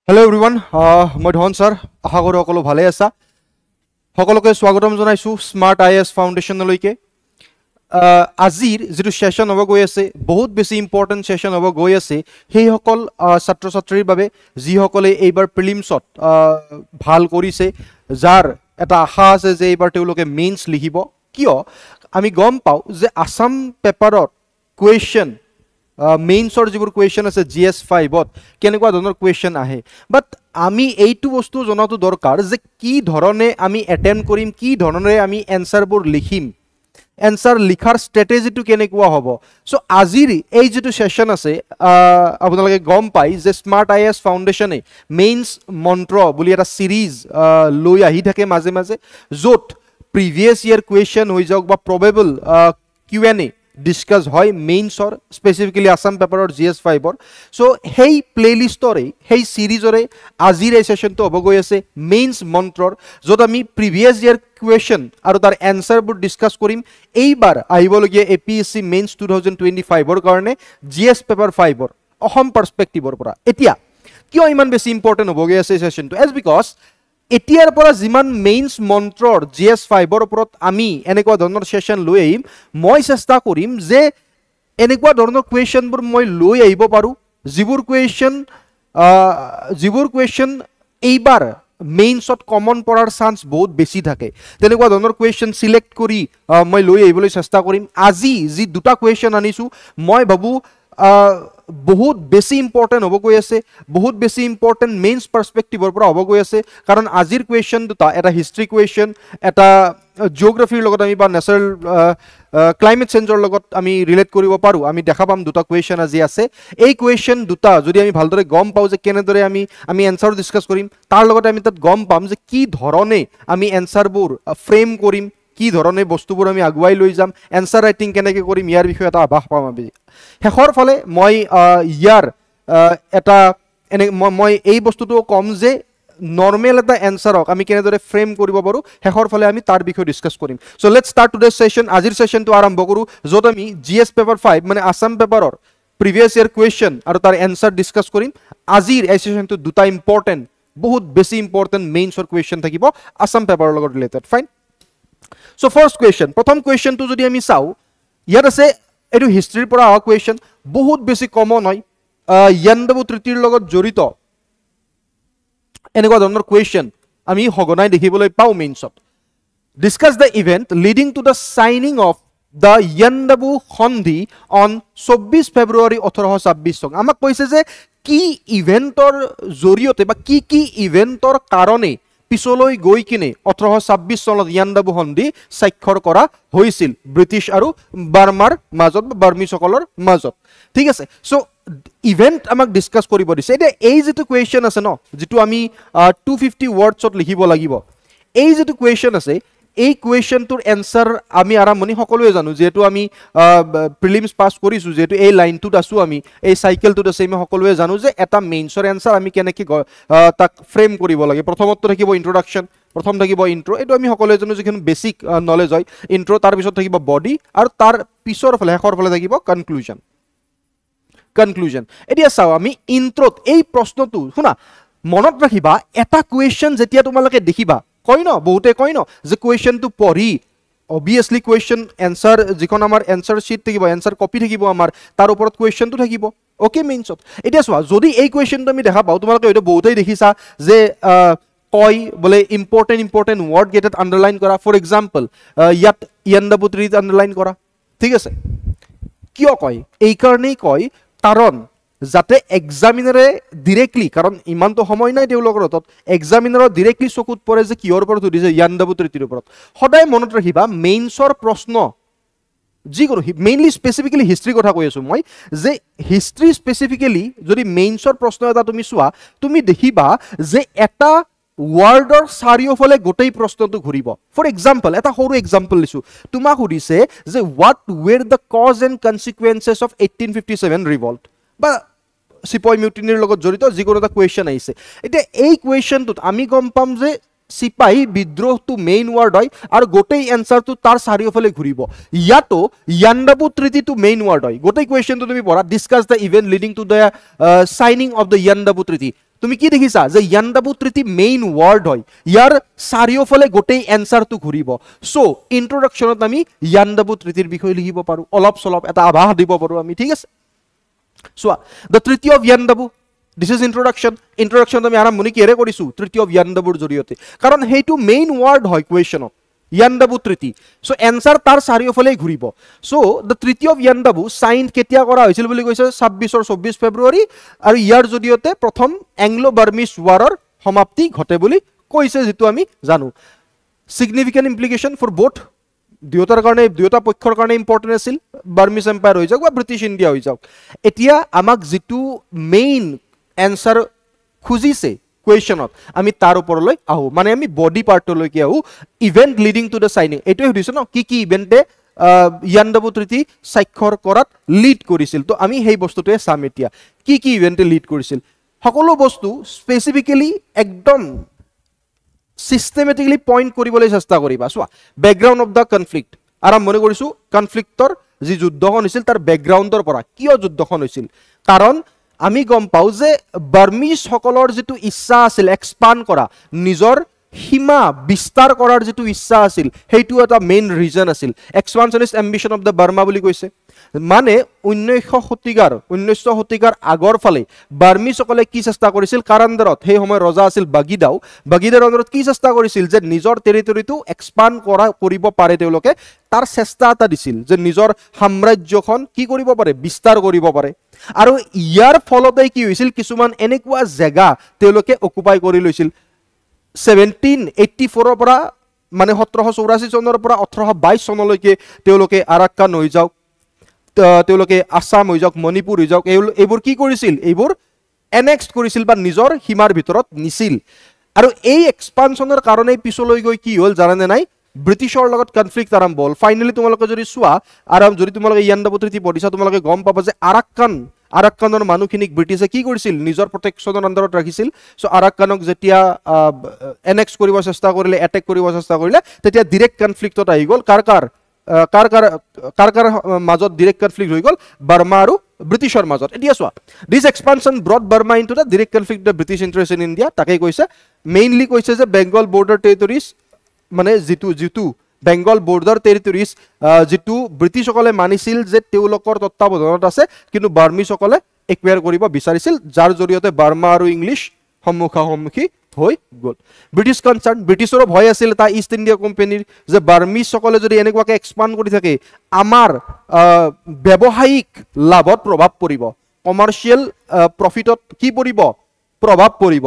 Hello everyone, মই ধন sir আশা কৰো সকলো ভালে আছা সকলোকে স্বাগতম জনাইছো স্মাৰ্ট আইএছ ফাউণ্ডেশ্যনলৈকে আজিৰ যেটো সেশন হ'ব গৈ আছে বহুত বেছি ইম্পৰ্টেন্ট সেশন হ'ব গৈ আছে সেই সকল ছাত্ৰ ছাত্ৰীৰ বাবে যি সকলে এইবাৰ প্ৰিলিমছত ভাল কৰিছে যাৰ এটা আশা আছে যে এইবাৰ তেওঁলোকে মেইনছ লিখিব কিয় আমি গম পাও যে আসাম পেপাৰত কুৱেশ্যন মেইনছৰ যিবোৰ কুৱেশ্যন আছে GS5 ত কেনেকুৱা ধৰণৰ কুৱেশ্যন আহে বাট আমি এইটো বস্তু জনাটো দৰকাৰ যে কি ধৰণে আমি এটেম্প কৰিম কি ধৰণে আমি এনসাৰবোৰ লিখিম এনসাৰ লিখাৰ ষ্ট্ৰেটেজিটো কেনেকুৱা হ'ব সো আজিৰ এই যেটো সেশন আছে আপোনালোকে গম পাই যে স্মাৰ্ট আইএছ ফাউণ্ডেশ্যনে মেইনছ মন্ত্ৰ বুলি এটা সিৰিজ লৈ আহি থাকে মাজে মাজে য'ত প্ৰিভিয়াস ইয়াৰ কুৱেশ্যন হৈ যাওক বা প্ৰবেবল Q&A ডিসকাস হয় মেইনছৰ স্পেসিফিক্যালি আসাম পেপাৰৰ GS5 ৰ সো হেই প্লেলিষ্টৰে হেই সিৰিজৰে আজিৰ এই সেশনটো হ'ব গৈ আছে মেইনছ মন্ত্ৰৰ য'ত আমি প্ৰিভিয়াস ইয়াৰ কুৱেশ্যন আৰু তাৰ এনসাৰবোৰ ডিসকাস কৰিম এইবাৰ আহিবলগীয়া APSC মেইনছ 2025 ৰ কাৰণে GS পেপাৰ 5 ৰ অসম পাৰ্সপেক্টিভৰ পৰা এতিয়া কিয় ইমান বেছি ইম্পৰ্টেন্ট হ'ব গৈ আছে সেশনটো এজ বিকজ এতিয়াৰ পৰা যিমান মেইনছ মন্ত্ৰৰ GS5 ৰ ওপৰত আমি এনেকুৱা ধৰণৰ সেশন লৈ আহিম মই চেষ্টা কৰিম যে এনেকুৱা ধৰণৰ কুৱেশ্যনবোৰ মই লৈ আহিব পাৰো যিবোৰ কুৱেশ্যন এইবাৰ মেইনছত কমন পৰাৰ চান্স বহুত বেছি থাকে তেনেকুৱা ধৰণৰ কুৱেশ্যন সিলেক্ট কৰি মই লৈ আহিবলৈ চেষ্টা কৰিম আজি যি দুটা কুৱেশ্যন আনিছো মই ভাবো বহুত বেছি ইম্পৰ্টেন্ট হ'ব গৈ আছে বহুত বেছি ইম্পৰ্টেন্ট মেইনছ পাৰ্সপেক্টিভৰ পৰা হ'ব গৈ আছে কাৰণ আজিৰ কুৱেশ্যন দুটা এটা হিষ্ট্ৰী কুৱেশ্যন এটা জিওগ্ৰাফিৰ লগত আমি বা নেচাৰেল ক্লাইমেট চেঞ্জৰ লগত আমি ৰিলেট কৰিব পাৰো আমি দেখা পাম দুটা কুৱেশ্যন আজি আছে এই কুৱেশ্যন দুটা যদি আমি ভালদৰে গম পাও যে কেনেদৰে আমি এনসাৰ ডিসকাস কৰিম তাৰ লগত আমি তাত গম পাম যে কি ধৰণে আমি এনসাৰবোৰ ফ্ৰেম কৰিম কি ধৰণে বস্তুবোৰ আমি আগুৱাই লৈ যাম এনসাৰ ৰাইটিং কেনেকৈ কৰিম ইয়াৰ বিষয়ে এটা আভাস পাম আমি শেষৰ ফালে মই ইয়াৰ এটা মই এই বস্তুটো কম যে নৰ্মেল এটা এনসাৰক আমি কেনেদৰে ফ্ৰেম কৰিব পাৰো শেষৰ ফালে আমি তাৰ বিষয়ে ডিসকাস কৰিম so let's start today's session আজিৰ সেশনটো আৰম্ভ কৰো য'ত আমি GS পেপাৰ 5 মানে আসাম পেপাৰৰ প্ৰিভিয়াস ইয়াৰ কুৱেশ্যন আৰু তাৰ এনসাৰ ডিসকাস কৰিম আজিৰ এই সেশনটো দুটা ইম্পৰ্টেন্ট বহুত বেছি ইম্পৰ্টেন্ট মেইনছৰ কুৱেশ্যন থাকিব আসাম পেপাৰৰ লগত related fine so first question প্ৰথম কুৱেশ্যনটো যদি আমি চাও ইয়াত আছে এটো হিষ্ট্ৰীৰ পৰা অহা কুৱেশ্যন বহুত বেছি কমন হয় ইয়াণ্ডাবু তৃতীয়ৰ লগত জড়িত এনেকুৱা ধৰণৰ কুৱেশ্যন আমি হগনাই দেখিবলৈ পাও মেইনছত discuss the event leading to the signing of the Yandabo সন্ধি অন 24 ফেব্ৰুৱাৰী 1826 চন আমাক কৈছে যে কি ইভেন্টৰ জৰিয়তে বা কি ইভেন্টৰ কাৰণে পিছলৈ গৈ কিনে 1826 চনত ইয়াণ্ডাবু সন্ধি স্বাক্ষৰ কৰা হৈছিল ব্ৰিটিছ আৰু বাৰ্মাৰ মাজত বা বাৰ্মিসকলৰ মাজত ঠিক আছে সো ইভেন্ট আমাক ডিসকাস কৰিব দিছে এটা এই যেটো কুৱেশ্যন আছে ন যেটো আমি 250 ওয়াৰ্ডছত লিখিব লাগিব এই যেটো কুৱেশ্যন আছে এই কুৱেশ্যনটোৰ এনসাৰ আমি আৰম্ভণি সকলোৱে জানো যেটো আমি প্ৰিলিমছ পাস কৰিছো যেটো এই লাইনটোত আছো আমি এই সাইকেলটোত আছে আমি সকলোৱে জানো যে এটা মেইনছৰ এনসাৰ আমি কেনেকৈ তাক ফ্ৰেম কৰিব লাগে প্ৰথমতে থাকিব ইন্ট্ৰোডাকচন প্ৰথম থাকিব ইন্ট্ৰো এটো আমি সকলোৱে জানো যেখন বেসিক নলেজ হয় ইন্ট্ৰো তাৰ পিছত থাকিব বডি আৰু তাৰ পিছৰ ফালে শেষৰ ফালে থাকিব কনক্লুজন এতিয়া চাও আমি ইন্ট্ৰোত এই প্ৰশ্নটো শুনা মনত ৰাখিবা এটা কুৱেশ্যন যেতিয়া তোমালোকে দেখিবা কই ন বহুতে কই ন যে কুৱেশ্যনটো পঢ়ি obviously কুৱেশ্যন এনসাৰ যিখন আমাৰ এনসাৰ শীট থাকিব এনসাৰ কপি থাকিব আমাৰ তাৰ ওপৰত কুৱেশ্যনটো থাকিব ওকে মেইনছত এতিয়া চোৱা যদি এই কুৱেশ্যনটো আমি দেখা পাও তোমালোকে হয়তো বহুতেই দেখিছা যে কয় বলে ইম্পৰ্টেন্ট ওয়াৰ্ড গেটত আন্ডাৰলাইন কৰা ফৰ এক্সাম্পল ইয়াত ইয়াণ্ডাবু তৃতীয় আন্ডাৰলাইন কৰা ঠিক আছে কিয় কয় এই কাৰণেই কয় কাৰণ যাতে এক্সামিনাৰে ডাইৰেক্টলি কাৰণ ইমানটো সময় নাই তেওঁলোকৰ হাতত এক্সামিনাৰৰ ডাইৰেক্টলি চকুত পৰে যে কিহৰ ওপৰত সুধিছে ইয়াণ্ডাবু তৃতীয়ৰ ওপৰত সদায় মনত ৰাখিবা মেইনছৰ প্ৰশ্ন যিকোনো মেইনলি স্পেসিফিক্যালি হিষ্ট্ৰী কথা কৈ আছো মই যে হিষ্ট্ৰী স্পেসিফিক্যালি যদি মেইনছৰ প্ৰশ্ন এটা তুমি চোৱা তুমি দেখিবা যে এটা ওয়াৰ্ডৰ চাৰিওফালে গোটেই প্ৰশ্নটো ঘূৰিব ফৰ এক্সাম্পল এটা সৰু এক্সাম্পল দিছো তোমাক সুধিছে যে what were the cause and consequences of 1857 revolt বা সিপাহী মিউটিনিৰ লগত জড়িত যিকোনো এটা কুৱেশ্যন আহিছে এতিয়া এই কুৱেশ্যনটোত আমি গম পাম যে সিপাহী বিদ্ৰোহটো মেইন ওয়াৰ্ড হয় আৰ গোটেই এনসাৰটো তাৰ চাৰিওফালে ঘুরিব ইয়াতো ইয়াণ্ডাবু ট্রিটিটো মেইন ওয়ার্ড হয় গোটেই কোয়েশ্চনটো তুমি পড়া discuss the event leading to the signing of the Yandabo treaty তুমি কি দেখিছা যে ইয়াণ্ডাবু ট্ৰিটি মেইন ৱৰ্ড হয় ইয়াৰ চাৰিওফালে গোটেই এনসাৰটো ঘূৰিব সো ইন্ট্ৰোডাকশনত আমি ইয়াণ্ডাবু ট্ৰিটিৰ বিষয়ে লিখিব পাৰো অলপ সলপ এটা আভাস দিব পাৰো আমি ঠিক আছে চোৱা the treaty of Yandabo this is introduction আমি আৰম্ভণি কিহেৰে কৰিছো ট্ৰিটি অফ ইয়াণ্ডাবুৰ জৰিয়তে কাৰণ সেইটো মেইন ৱৰ্ড হয় কুৱেশ্যনত ইয়াণ্ডাবু ট্ৰিটি সো এনসাৰ তাৰ চাৰিওফালে ঘূৰিব so the treaty of Yandabo sign কেতিয়া কৰা হৈছিল বুলি কৈছে 26 ফেব্ৰুৱাৰী আৰু ইয়াৰ জৰিয়তে প্ৰথম এংলো বাৰ্মিজ ৱাৰৰ সমাপ্তি ঘটে বুলি কৈছে যেটো আমি জানো সিগনিফিকেন্ট ইমপ্লিকেশন ফৰ বোথ দুয়োটাৰ কাৰণে দুয়োটা পক্ষৰ কাৰণে ইম্পৰ্টেন্ট আছিল বাৰ্মিজ এম্পায়াৰ হৈ যাওক বা ব্ৰিটিছ ইণ্ডিয়া হৈ যাওক এতিয়া আমাক যেটো মেইন এনসাৰ খুজিছে কুৱেশ্যনত আমি তাৰ ওপৰলৈ আহো মানে আমি বডি পাৰ্টলৈকে আহো event leading to the signing এটো সুধিছে ন কি কি ইভেন্টে ইয়াণ্ডাবু ট্ৰিটি স্বাক্ষৰ কৰাত লিড কৰিছিল তো আমি সেই বস্তুটোৱে চাম এতিয়া কি কি ইভেন্টে লিড কৰিছিল সকলো বস্তু স্পেসিফিক্যালি একদম সিস্টেমেটিক্যালি পইণ্ট কৰিবলৈ চেষ্টা কৰিবা চোৱা ব্যাকগ্ৰাউণ্ড অফ দ্য কনফ্লিক্ট আৰম্ভণি কৰিছো কনফ্লিক্টৰ যি যুদ্ধখন হৈছিল তাৰ ব্যাকগ্ৰাউণ্ডৰ পৰা কিয় যুদ্ধখন হৈছিল কাৰণ আমি গম পাও যে বাৰ্মিজ সকলৰ যেটো ইচ্ছা আছিল এক্সপান্ড কৰা নিজৰ সীমা বিস্তাৰ কৰাৰ যেটো ইচ্ছা আছিল হেইটো এটা মেইন ৰিজন আছিল এক্সপানশনিষ্ট এম্বিশন অফ দ্য বাৰ্মা বুলি কৈছে মানে 1900 শতিকাৰ আগৰ ফালে বাৰ্মিজ সকলে কি চেষ্টা কৰিছিল কাৰান্দৰত সেই সময় ৰজা আছিল বাগিদাৰ অন্তৰত কি চেষ্টা কৰিছিল যে নিজৰ টেৰিটৰিটো এক্সপান্ড কৰিব পাৰে তেওঁলোকে তাৰ চেষ্টা এটা দিছিল যে নিজৰ সাম্ৰাজ্যখন কি কৰিব পাৰে বিস্তাৰ কৰিব পাৰে আৰু ইয়াৰ ফলতে কি হৈছিল কিছুমান এনেকুৱা জায়গা তেওঁলোকে অকুপাই কৰি লৈছিল 1784 পৰা মানে 1784 চনৰ পৰা 1822 চনলৈকে তেওঁলোকে আৰাক্কান হৈ যাওক তেওঁলোকে আসাম হৈ যাওক মণিপুৰ হৈ যাওক এইবোৰ কি কৰিছিল এইবোৰ এনেক্সড কৰিছিল বা নিজৰ সীমাৰ ভিতৰত নিছিল আৰু এই এক্সপানশনৰ কাৰণে পিছলৈ গৈ কি হ'ল জানে নাই ব্ৰিটিছৰ লগত কনফ্লিক্ট আৰম্ভ হ'ল ফাইনালি তোমালোকে যদি চোৱা আৰু যদি তোমালোকে ইয়াণ্ডাবু ট্ৰিটি পঢ়িছা তোমালোকে গম পাবা যে আৰাক্কানৰ মানুহখিনিক ব্ৰিটিছে কি কৰিছিল নিজৰ প্ৰটেকচনৰ আন্ডাৰত ৰাখিছিল সো আৰাক্কানক যেতিয়া এনেক্স কৰিব চেষ্টা কৰিলে এটেক কৰিব চেষ্টা কৰিলে তেতিয়া ডাইৰেক্ট কনফ্লিক্টত আহি গ'ল কাৰ মাজত ডাইৰেক্ট কনফ্লিক্ট হৈ গ'ল বাৰ্মা আৰু ব্ৰিটিছৰ মাজত এতিয়া চোৱা this expansion brought Burma into the direct conflict the British interest in India তাকে কৈছে মেইনলি কৈছে যে বেংগল বৰ্ডাৰ টেৰিটৰিজ মানে যেটো বেংগল বৰ্ডাৰ টেৰিটৰিজ যেটো ব্ৰিটিছসকলে মানিছিল যে তেওঁলোকৰ তত্ত্বাৱধানত আছে কিন্তু বাৰ্মিজসকলে একুয়াৰ কৰিব বিচাৰিছিল যাৰ জৰিয়তে বাৰ্মা আৰু ইংলিছ সন্মুখী হৈ গ'ল ব্ৰিটিছ কনসাৰ্ন ব্ৰিটিছৰ ভয় আছিল তা ইষ্ট ইণ্ডিয়া কোম্পানীৰ যে বাৰ্মিজসকলে যদি এনেকুৱাকে এক্সপান্ড কৰি থাকে আমাৰ ব্যৱসায়িক লাভত প্ৰভাৱ পৰিব কমাৰ্চিয়েল প্ৰফিটত কি পৰিব প্ৰভাৱ পৰিব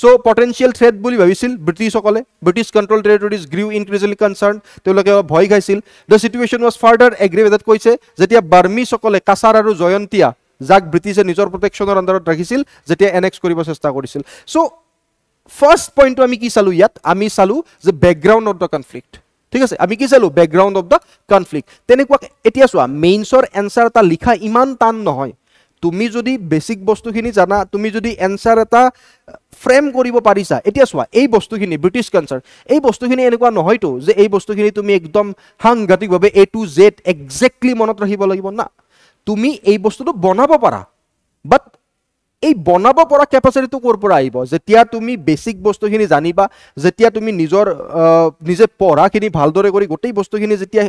সো পটেনশিয়াল থ্ৰেট বুলি ভাবিছিল ব্ৰিটিছসকলে ব্ৰিটিছ কন্ট্ৰোল টেৰিটৰিজ গ্ৰিউ ইনক্ৰিজিংলি কনসাৰ্ন তেওঁলোকে ভয় খাইছিল দ্য সিচুৱেশ্যন ওয়াজ ফাৰ্ডাৰ এগ্ৰিভেটেড কৈছে যেতিয়া বাৰ্মিজসকলে কাছাৰ আৰু জয়ন্তীয়া যাক ব্ৰিটিছে নিজৰ প্ৰটেকচনৰ আন্ডাৰত ৰাখিছিল যেতিয়া এনেক্স কৰিব চেষ্টা কৰিছিল সো ফাৰ্স্ট পইণ্টটো আমি কি চালো ইয়াত আমি চালো যে ব্যাকগ্ৰাউণ্ড অফ দ্য কনফ্লিক্ট ঠিক আছে আমি কি চালো ব্যাকগ্ৰাউণ্ড অফ দ্য কনফ্লিক্ট তেনেকুৱা এতিয়া চোৱা মেইনছৰ এনসাৰ এটা লিখা ইমান টান নহয় তুমি যদি বেসিক বস্তুখিনি জানা তুমি যদি এনসাৰ এটা ফ্ৰেম কৰিব পাৰিছা এতিয়া চোৱা এই বস্তুখিনি ব্ৰিটিছ কনসাৰ্ন এই বস্তুখিনি এনেকুৱা নহয়তো যে এই বস্তুখিনি তুমি একদম সাংঘাতিকভাৱে A to Z এক্স্যাক্টলি মনত ৰাখিব লাগিব না তুমি এই বস্তুটো বনাব পাৰা বাট এই বনাব পৰা ক্যাপাসিটিটো কৰ পৰা আহিব যেতিয়া তুমি বেসিক বস্তুখিনি জানিবা যেতিয়া তুমি নিজে পঢ়াখিনি ভালদৰে কৰি গোটেই বস্তুখিনি যেতিয়া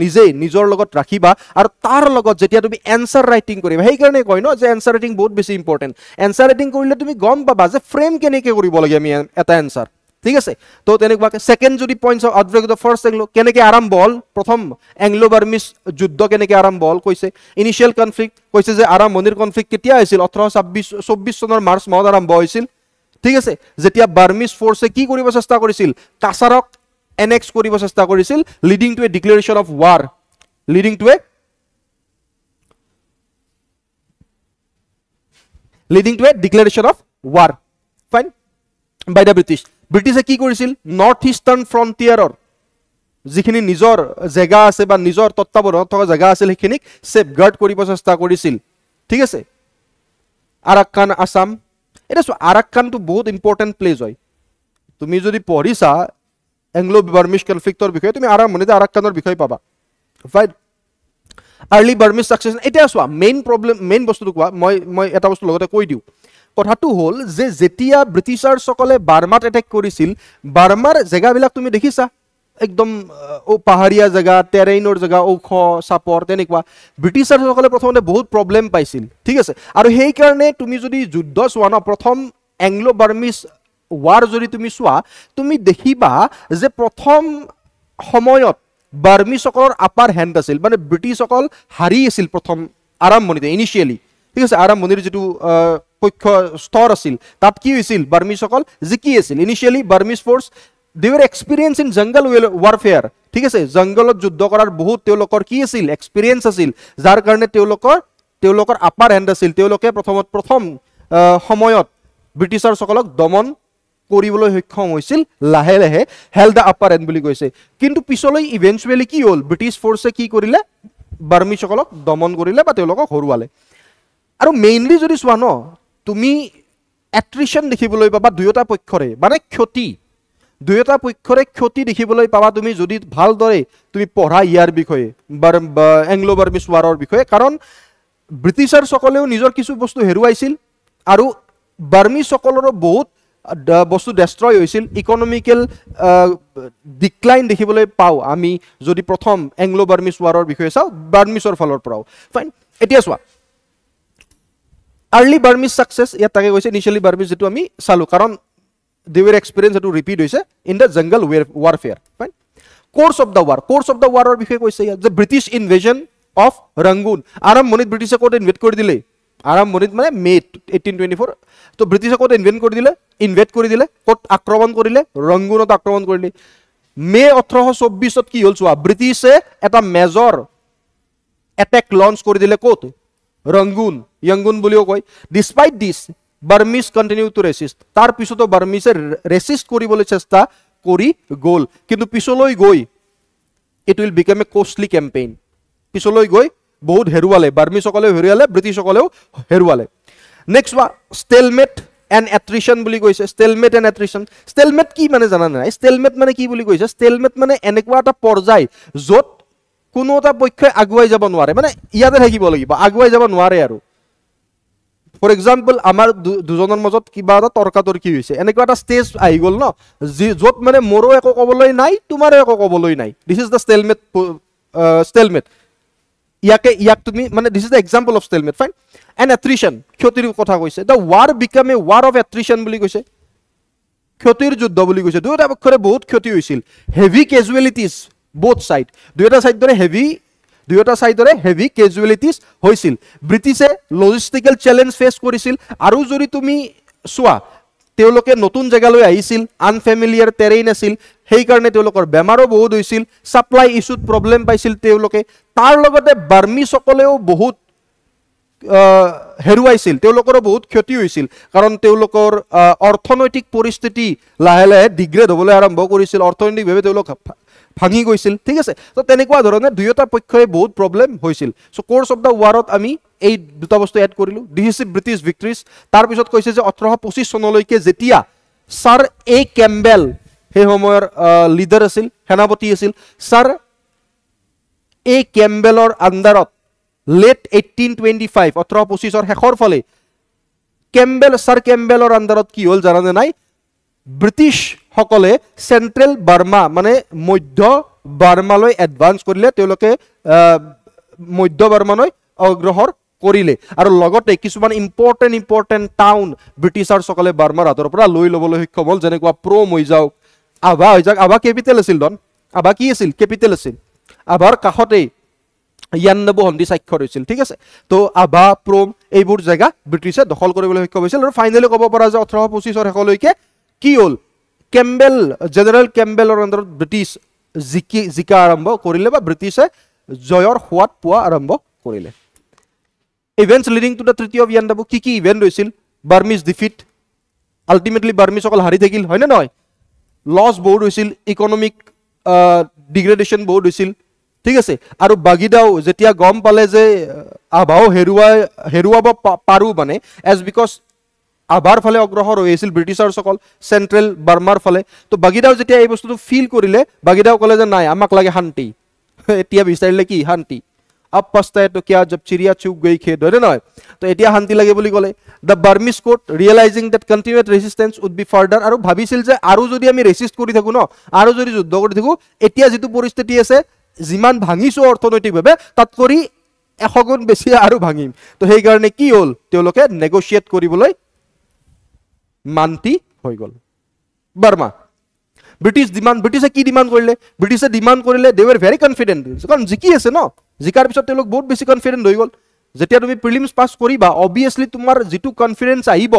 নিজৰ লগত ৰাখিবা আৰু তাৰ লগত যেতিয়া তুমি এনসাৰ ৰাইটিং কৰিবা সেই কাৰণে কয় ন যে এনসাৰ ৰাইটিং বহুত বেছি ইম্পৰ্টেন্ট এনসাৰ ৰাইটিং কৰিলে তুমি গম পাবা যে ফ্ৰেম কেনেকৈ কৰিব লাগে আমি এটা এনসাৰ ঠিক আছে তো তেনেকুৱাকে সেকেন্ড যদি points of outbreak the first Anglo কেনেকৈ আৰম্ভ হ'ল প্ৰথম এংলো বাৰ্মিজ যুদ্ধ কেনেকৈ আৰম্ভ হ'ল কৈছে ইনিশিয়েল কনফ্লিক্ট কৈছে যে আৰম্ভণিৰ কনফ্লিক্ট কেতিয়া হৈছিল 1824 চনৰ মাৰ্চ মাহত আৰম্ভ হৈছিল ঠিক আছে যেতিয়া বাৰ্মিজ ফোৰ্সে কি কৰিব চেষ্টা কৰিছিল কাছাৰক এনেক্স কৰিব চেষ্টা কৰিছিল leading to a declaration of war leading to a declaration of war fine by the ব্ৰিটিছে কি কৰিছিল নৰ্থ ইষ্টাৰ্ণ ফ্ৰন্টিয়াৰৰ যিখিনি নিজৰ জায়গা আছে বা নিজৰ তত্ত্বাৱধানত থকা জায়গা আছিল সেইখিনিক সেফগাৰ্ড কৰিব চেষ্টা কৰিছিল ঠিক আছে আৰাক্কান আসাম এটা আৰাক্কানটো বহুত ইম্পৰ্টেন্ট প্লেস হয় তুমি যদি পঢ়িছা এংলো বাৰ্মিজ কনফ্লিক্টৰ বিষয়ে তুমি আৰম্ভণিতে আৰাক্কানৰ বিষয়ে পাবা ফাইন আৰ্লি বাৰ্মিজ সাকসেছন এটা চোৱা মেইন প্ৰবলেম মেইন বস্তুটো কোৱা মই এটা বস্তু লগতে কৈ দিও কথাটো হ'ল যে যেতিয়া ব্ৰিটিছাৰসকলে বাৰ্মাত এটেক কৰিছিল বাৰ্মাৰ জেগাবিলাক তুমি দেখিছা একদম পাহাৰীয়া জেগা টেৰেইনৰ জেগা ওখ চাপৰ তেনেকুৱা ব্ৰিটিছাৰসকলে প্ৰথমতে বহুত প্ৰব্লেম পাইছিল ঠিক আছে আৰু সেই কাৰণে তুমি যদি যুদ্ধ চোৱা ন প্ৰথম এংলো বাৰ্মিজ ৱাৰ যদি তুমি চোৱা তুমি দেখিবা যে প্ৰথম সময়ত বাৰ্মিসকলৰ আপাৰ হেণ্ড আছিল মানে ব্ৰিটিছসকল হাৰি আছিল প্ৰথম আৰম্ভণিতে ইনিচিয়েলি ঠিক আছে আৰম্ভণিৰ যেটো পক্ষ স্তৰ আছিল তাত কি হৈছিল বাৰ্মিসকল জিকি আছিল initially Burmese force they were experienced in jungle warfare ঠিক আছে জংগলত যুদ্ধ কৰাৰ বহুত তেওঁলোকৰ কি আছিল এক্সপেৰিয়েন্স আছিল যাৰ কাৰণে তেওঁলোকৰ আপাৰ হেণ্ড আছিল তেওঁলোকে প্ৰথম সময়ত ব্ৰিটিছাৰ সকলক দমন কৰিবলৈ সক্ষম হৈছিল লাহে লাহে হেল দা আপাৰ হেণ্ড বুলি কৈছে কিন্তু পিছলৈ ইভেন্চুৱেলি কি হ'ল ব্ৰিটিছ ফোৰ্সে কি কৰিলে বাৰ্মি সকলক দমন কৰিলে বা তেওঁলোকক হৰুৱালে আৰু মেইনলি যদি চোৱা ন তুমি এট্ৰিশন দেখিবলৈ পাবা দুয়োটা পক্ষৰে মানে ক্ষতি দুয়োটা পক্ষৰে ক্ষতি দেখিবলৈ পাবা তুমি যদি ভালদৰে তুমি পঢ়া ইয়াৰ বিষয়ে এংলো বাৰ্মিজ ৱাৰৰ বিষয়ে কাৰণ ব্ৰিটিছাৰ সকলেও নিজৰ কিছু বস্তু হেৰুৱাইছিল আৰু বাৰ্মিজ সকলৰো বহুত বস্তু ডেষ্ট্ৰয় হৈছিল ইকনমিক্যাল ডিক্লাইন দেখিবলৈ পাও আমি যদি প্ৰথম এংলো বাৰ্মিজ ৱাৰৰ বিষয়ে চাও বাৰ্মিজৰ ফালৰ পৰাও ফাইন এতিয়া চোৱা আৰ্লি বাৰ্মিজ সাকসেস ইয়াত তাকে কৈছে ইনিশিয়ালি বাৰ্মিজ যেটো আমি চালু কাৰণ they were experienced to repeat hoise in the jungle warfare fine course of the war or বিষয়ে কৈছে যে ব্রিটিশ ইনভেশন অফ রঙ্গুন আৰম্ভণিত ব্ৰিটিছে কোড ইনভেট কৰি দিলে আৰম্ভণিত মানে মে 1824 তো ব্ৰিটিছে কোড ইনভেট কৰি দিলে কোড আক্ৰমণ কৰিলে ৰংগুনত আক্ৰমণ কৰিলে মে 1824 কি হল চোৱা ব্ৰিটিছে এটা মেজৰ এটেক লঞ্চ কৰি দিলে কোড ৰংগুন বুলিও কয় despite this Burmese continue to resist তাৰ পিছতো বাৰ্মিছে ৰেসিষ্ট কৰিবলৈ চেষ্টা কৰি গল কিন্তু পিছলৈ গৈ it will become a costly campaign পিছলৈ গৈ বহুত হেৰুৱালে বাৰ্মিসকলে হেৰুৱালে ব্ৰিটিছসকলেও হেৰুৱালে নেক্সট ওয়া স্টেলমেট এণ্ড এট্ৰিশন বুলি কৈছে স্টেলমেট এণ্ড এট্ৰিশন স্টেলমেট কি মানে জানা নাই স্টেলমেট মানে কি বুলি কৈছে স্টেলমেট মানে এনেকুৱা এটা পৰ্যায় যত কোনো এটা পক্ষই আগুৱাই যাব নোৱাৰে মানে ইয়াতে থাকিব লাগিব আগুৱাই যাব নোৱাৰে আৰু For example, আমাৰ দুজনৰ মাজত কিবা এটা তৰ্কাতৰ্কি হৈছে এনেকুৱা এটা স্টেজ আহি গল ন যত মানে মোৰো একো কবলৈ নাই তোমাৰো একো কবলৈ নাই দিস ইজ দা স্টেলমেট ইয়াক তুমি মানে this is the example of stalemate fine and attrition ক্ষতিৰ কথা কৈছে the war become a war of attrition বুলি কৈছে ক্ষতিৰ যুদ্ধ বুলি কৈছে দুয়োটা পক্ষৰে বহুত ক্ষতি হৈছিল হেভি কেজুৱেলিটিজ বোথ সাইড দুয়োটা সাইডৰে হেভি কেজুৱেলিটিজ হৈছিল ব্ৰিটিছে লজিষ্টিক্যাল চ্যালেঞ্জ ফেস কৰিছিল আৰু যদি তুমি সোৱা তেওঁলোকে নতুন জায়গালৈ আহিছিল আনফেমিলিয়াৰ টেৰেইন আছিল সেই কাৰণে তেওঁলোকৰ বেমাৰো বহুত হৈছিল সাপ্লাই ইস্যুত প্ৰবলেম পাইছিল তেওঁলোকে তাৰ লগতে বাৰ্মি সকলেও বহুত হেৰুৱাইছিল তেওঁলোকৰ বহুত ক্ষতি হৈছিল কাৰণ তেওঁলোকৰ অৰ্থনৈতিক পৰিস্থিতি লাহে লাহে ডিগ্ৰেড হ'বলৈ আৰম্ভ কৰিছিল অৰ্থনৈতিকভাৱে তেওঁলোক ভাঙি গৈছিল ঠিক আছে তো তেনেকুৱা ধৰণে দুয়োটা পক্ষই বহুত প্ৰবলেম হৈছিল সো কোৰ্স অফ দা ৱাৰত আমি এই দুটা বস্তু এড কৰিলো ডিসিভ ব্ৰিটিছ ভিক্টৰিজ তাৰ পিছত কৈছে যে 1825 চনলৈকে যেতিয়া সাৰ এ কেম্বেল সেই সময়ৰ লিডাৰ আছিল সেনাপতি আছিল সাৰ এ কেম্বেলৰ আন্ডাৰত লেট 1825 1825 শেষৰ ফালে সাৰ কেম্বেলৰ আন্ডাৰত কি হল জানানে নাই ব্ৰিটিছ সকলে সেন্ট্ৰেল বাৰ্মা মানে মধ্য বাৰ্মালৈ এডভান্স কৰিলে তেওঁলোকে মধ্য বাৰ্মালৈ অগ্ৰসৰ কৰিলে আৰু লগতে কিছুমান ইম্পৰ্টেন্ট টাউন ব্ৰিটিছাৰ সকলে বাৰ্মাৰ হাতৰ পৰা লৈ লবলৈ সক্ষম হল যেনেকুৱা প্ৰম হৈ যাওক আভা কেপিটেল আছিল আভা কি আছিল কেপিটেল আছিল আভাৰ কাষতে 99 সন্ধি স্বাক্ষৰ হৈছিল ঠিক আছে তো আভা প্ৰম এইবোৰ জায়গা ব্ৰিটিছে দখল কৰিবলৈ সক্ষম হৈছিল আৰু ফাইনালি ক'ব পৰা যে 1825 শেষলৈকে কি হল কেম্বেল জেনাৰেল কেম্বেলৰ আন্ডাৰত ব্ৰিটিছ জিকা আৰম্ভ কৰিলে বা ব্ৰিটিছে জয়ৰ সোৱাদ পোৱা আৰম্ভ কৰিলে events leading to the treaty of Yandabo কি ইভেন্ট হৈছিল বাৰ্মিজ ডিফিট আলটিমেটলি বাৰ্মিজ সকল হাৰি থাকিল হয় না নহয় লছ বহুত হৈছিল ইকনমিক ডিগ্ৰেডেশন বহুত হৈছিল ঠিক আছে আৰু বাগিদাও যেতিয়া গম পালে যে আভাও হেৰুৱাব পাৰো মানে এজ বিকজ আভাৰ ফালে অগ্ৰসৰ হৈ আছিল ব্ৰিটিছাৰ সকল সেন্ট্ৰেল বাৰ্মাৰ ফালে তো বাগিদাও যেতিয়া এই বস্তুটো ফিল কৰিলে বাগিদাও কলে যে নাই আমাক লাগে শান্তি এতিয়া বিচাৰিলে কি শান্তি अब पछताए तो क्या जब चिड़िया चुग गई खेत হয় নহয় তো এতিয়া শান্তি লাগে বুলি ক'লে the Burmese court realizing that continued resistance would be further আৰু ভাবিছিল যে আৰু যদি আমি ৰেজিষ্ট কৰি থাকো ন আৰু যদি যুদ্ধ কৰি থাকো এতিয়া যেটো পৰিস্থিতি আছে যিমান ভাঙিছো অৰ্থনৈতিকভাৱে তাত কৰি 100 গুণ বেছি আৰু ভাঙিম তো সেই কাৰণে কি হ'ল তেওঁলোকে নেগোশিয়েট কৰিবলৈ মান্তি হৈ গল বাৰ্মা ব্ৰিটিছে কি ডিমান্ড কৰিলে ব্ৰিটিছে ডিমান্ড কৰিলে দে ৱেৰ ভেৰি কনফিডেন্ট কাৰণ জিকি আছে ন জিকাৰ পিছত তেওঁলোক বহুত বেছি কনফিডেন্ট হৈ গল যেতিয়া তুমি প্ৰিলিমছ পাছ কৰিবা অবিয়াসলি তোমাৰ যেটো কনফিডেন্স আহিব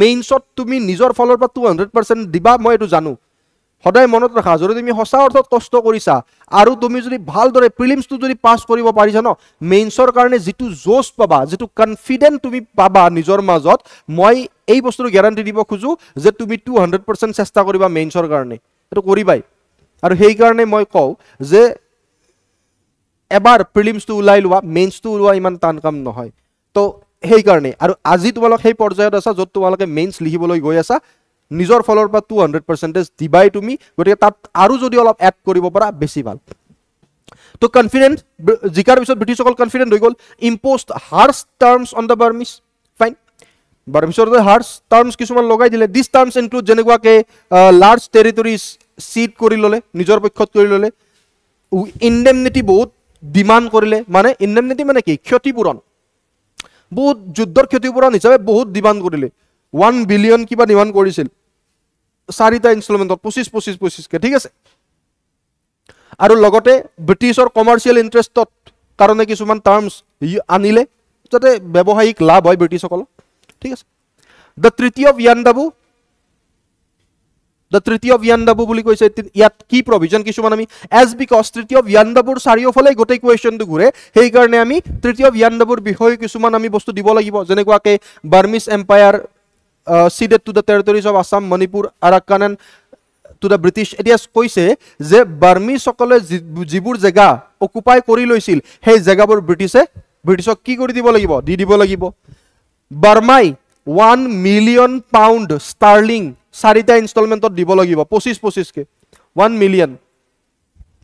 মেইনছত তুমি নিজৰ ফলৰ পৰা 200% দিবা মই এটো জানো সদায় মনত ৰাখা যদি তুমি হসা অৰ্থত কষ্ট কৰিছা আৰু তুমি যদি ভালদৰে প্ৰিলিমছটো যদি পাছ কৰিব পাৰিছা ন মেইনছৰ কাৰণে যেটো জোশ পাবা যেটো কনফিডেন্ট তুমি পাবা নিজৰ মাজত মই এই বস্তুৰ গ্যাৰান্টি দিব খুজু যে তুমি 200% চেষ্টা কৰিবা মেইনছৰ কাৰণে এটো কৰিবাই আৰু সেই কাৰণে মই কও যে এবাৰ প্ৰিলিমছটো উলাই লোৱা মেইনছটো উলোৱা ইমান টান কাম নহয় তো সেই কাৰণে আৰু আজি তোমালোক সেই পৰ্যায়ত আছা যত তোমালোকে মেইনছ লিখিবলৈ গৈ আছা নিজৰ ফলৰ পৰা 200% দিবাই তুমি গতিকে তাত আৰু যদি অলপ এড কৰিব পাৰা বেছি ভাল তো কনফিডেন্ট জিকাৰ পিছত ব্ৰিটিছসকল কনফিডেন্ট হৈ গল imposed harsh terms on the Burmese fine বাৰ্মিছৰ হাৰ্শ টাৰ্মছ কিছুমান লগাই দিলে দিস টাৰ্মছ ইনক্লুড যেনেকুৱাকে লাৰ্জ টেৰিটৰিজ সিট কৰি ললে নিজৰ পক্ষত কৰি ললে ইনডেমনিটি বহুত ডিমান্ড কৰিলে মানে ইনডেমনিটি মানে কি ক্ষতিপূৰণ বহুত যুদ্ধৰ ক্ষতিপূৰণ হিচাপে বহুত ডিমান্ড কৰিলে 1 বিলিয়ন কিবা ডিমান্ড কৰিছিল চাৰিটা ইনষ্টলমেন্টত 25 কে ঠিক আছে আৰু লগতে ব্ৰিটিছৰ কমাৰ্শিয়াল ইন্টাৰেষ্টত কাৰণে কিছুমান টাৰ্মছ আনিলে যাতে ব্যৱসায়িক লাভ হয় ব্ৰিটিছসকল ঠিক আছে দ্য ট্ৰিটি অফ ইয়ান্দাবু বুলি কৈছে ইয়াত কি প্ৰভিজন কিছুমান আমি এজ বিকজ ট্ৰিটি অফ ইয়ান্দাবুৰ চাৰিওফালে গোটেই কোৱেশ্চনটো ঘুৰে সেই কাৰণে আমি ট্ৰিটি অফ ইয়ান্দাবুৰ বিষয়ে কিছুমান আমি বস্তু দিব লাগিব যেনেকুৱাকে Burmese empire ceded to the territories of Assam, Manipur, Arakan and to the British. It is কৈছে যে বাৰ্মিজ সকলে জিবুৰ জায়গা অকুপাই কৰি লৈছিল সেই জায়গাবোৰ ব্ৰিটিছক কি কৰি দিব লাগিব দি দিব লাগিব বাৰ্মাই 1 মিলিয়ন পাউণ্ড ষ্টাৰ্লিং চাৰিটা ইনষ্টলমেন্টত দিব লাগিব 25 কে 1 মিলিয়ন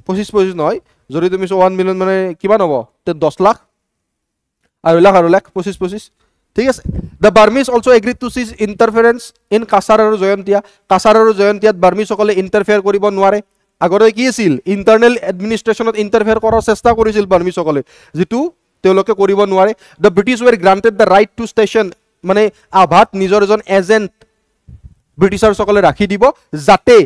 25 নহয় যদি তুমি 1 মিলিয়ন মানে কিমান হ'ব তে 10 লাখ আৰু লাখ 25 ঠিক আছে The Burmese also agreed to cease interference in Kasar আৰু জয়ন্তীয়াত বাৰ্মিজ সকলে ইন্টাৰফেয়াৰ কৰিব নোৱাৰে আগতে কি আছিল ইন্টাৰনেল এডমিনিষ্ট্ৰেচনত ইন্টাৰফেয়াৰ কৰাৰ চেষ্টা কৰিছিল বাৰ্মিজ সকলে যেটো তেওঁলোকে কৰিব নোৱাৰে The British were granted the right to station মানে আভাত নিজৰ এজন এজেন্ট ব্ৰিটিছাৰ সকলে ৰাখি দিব যাতে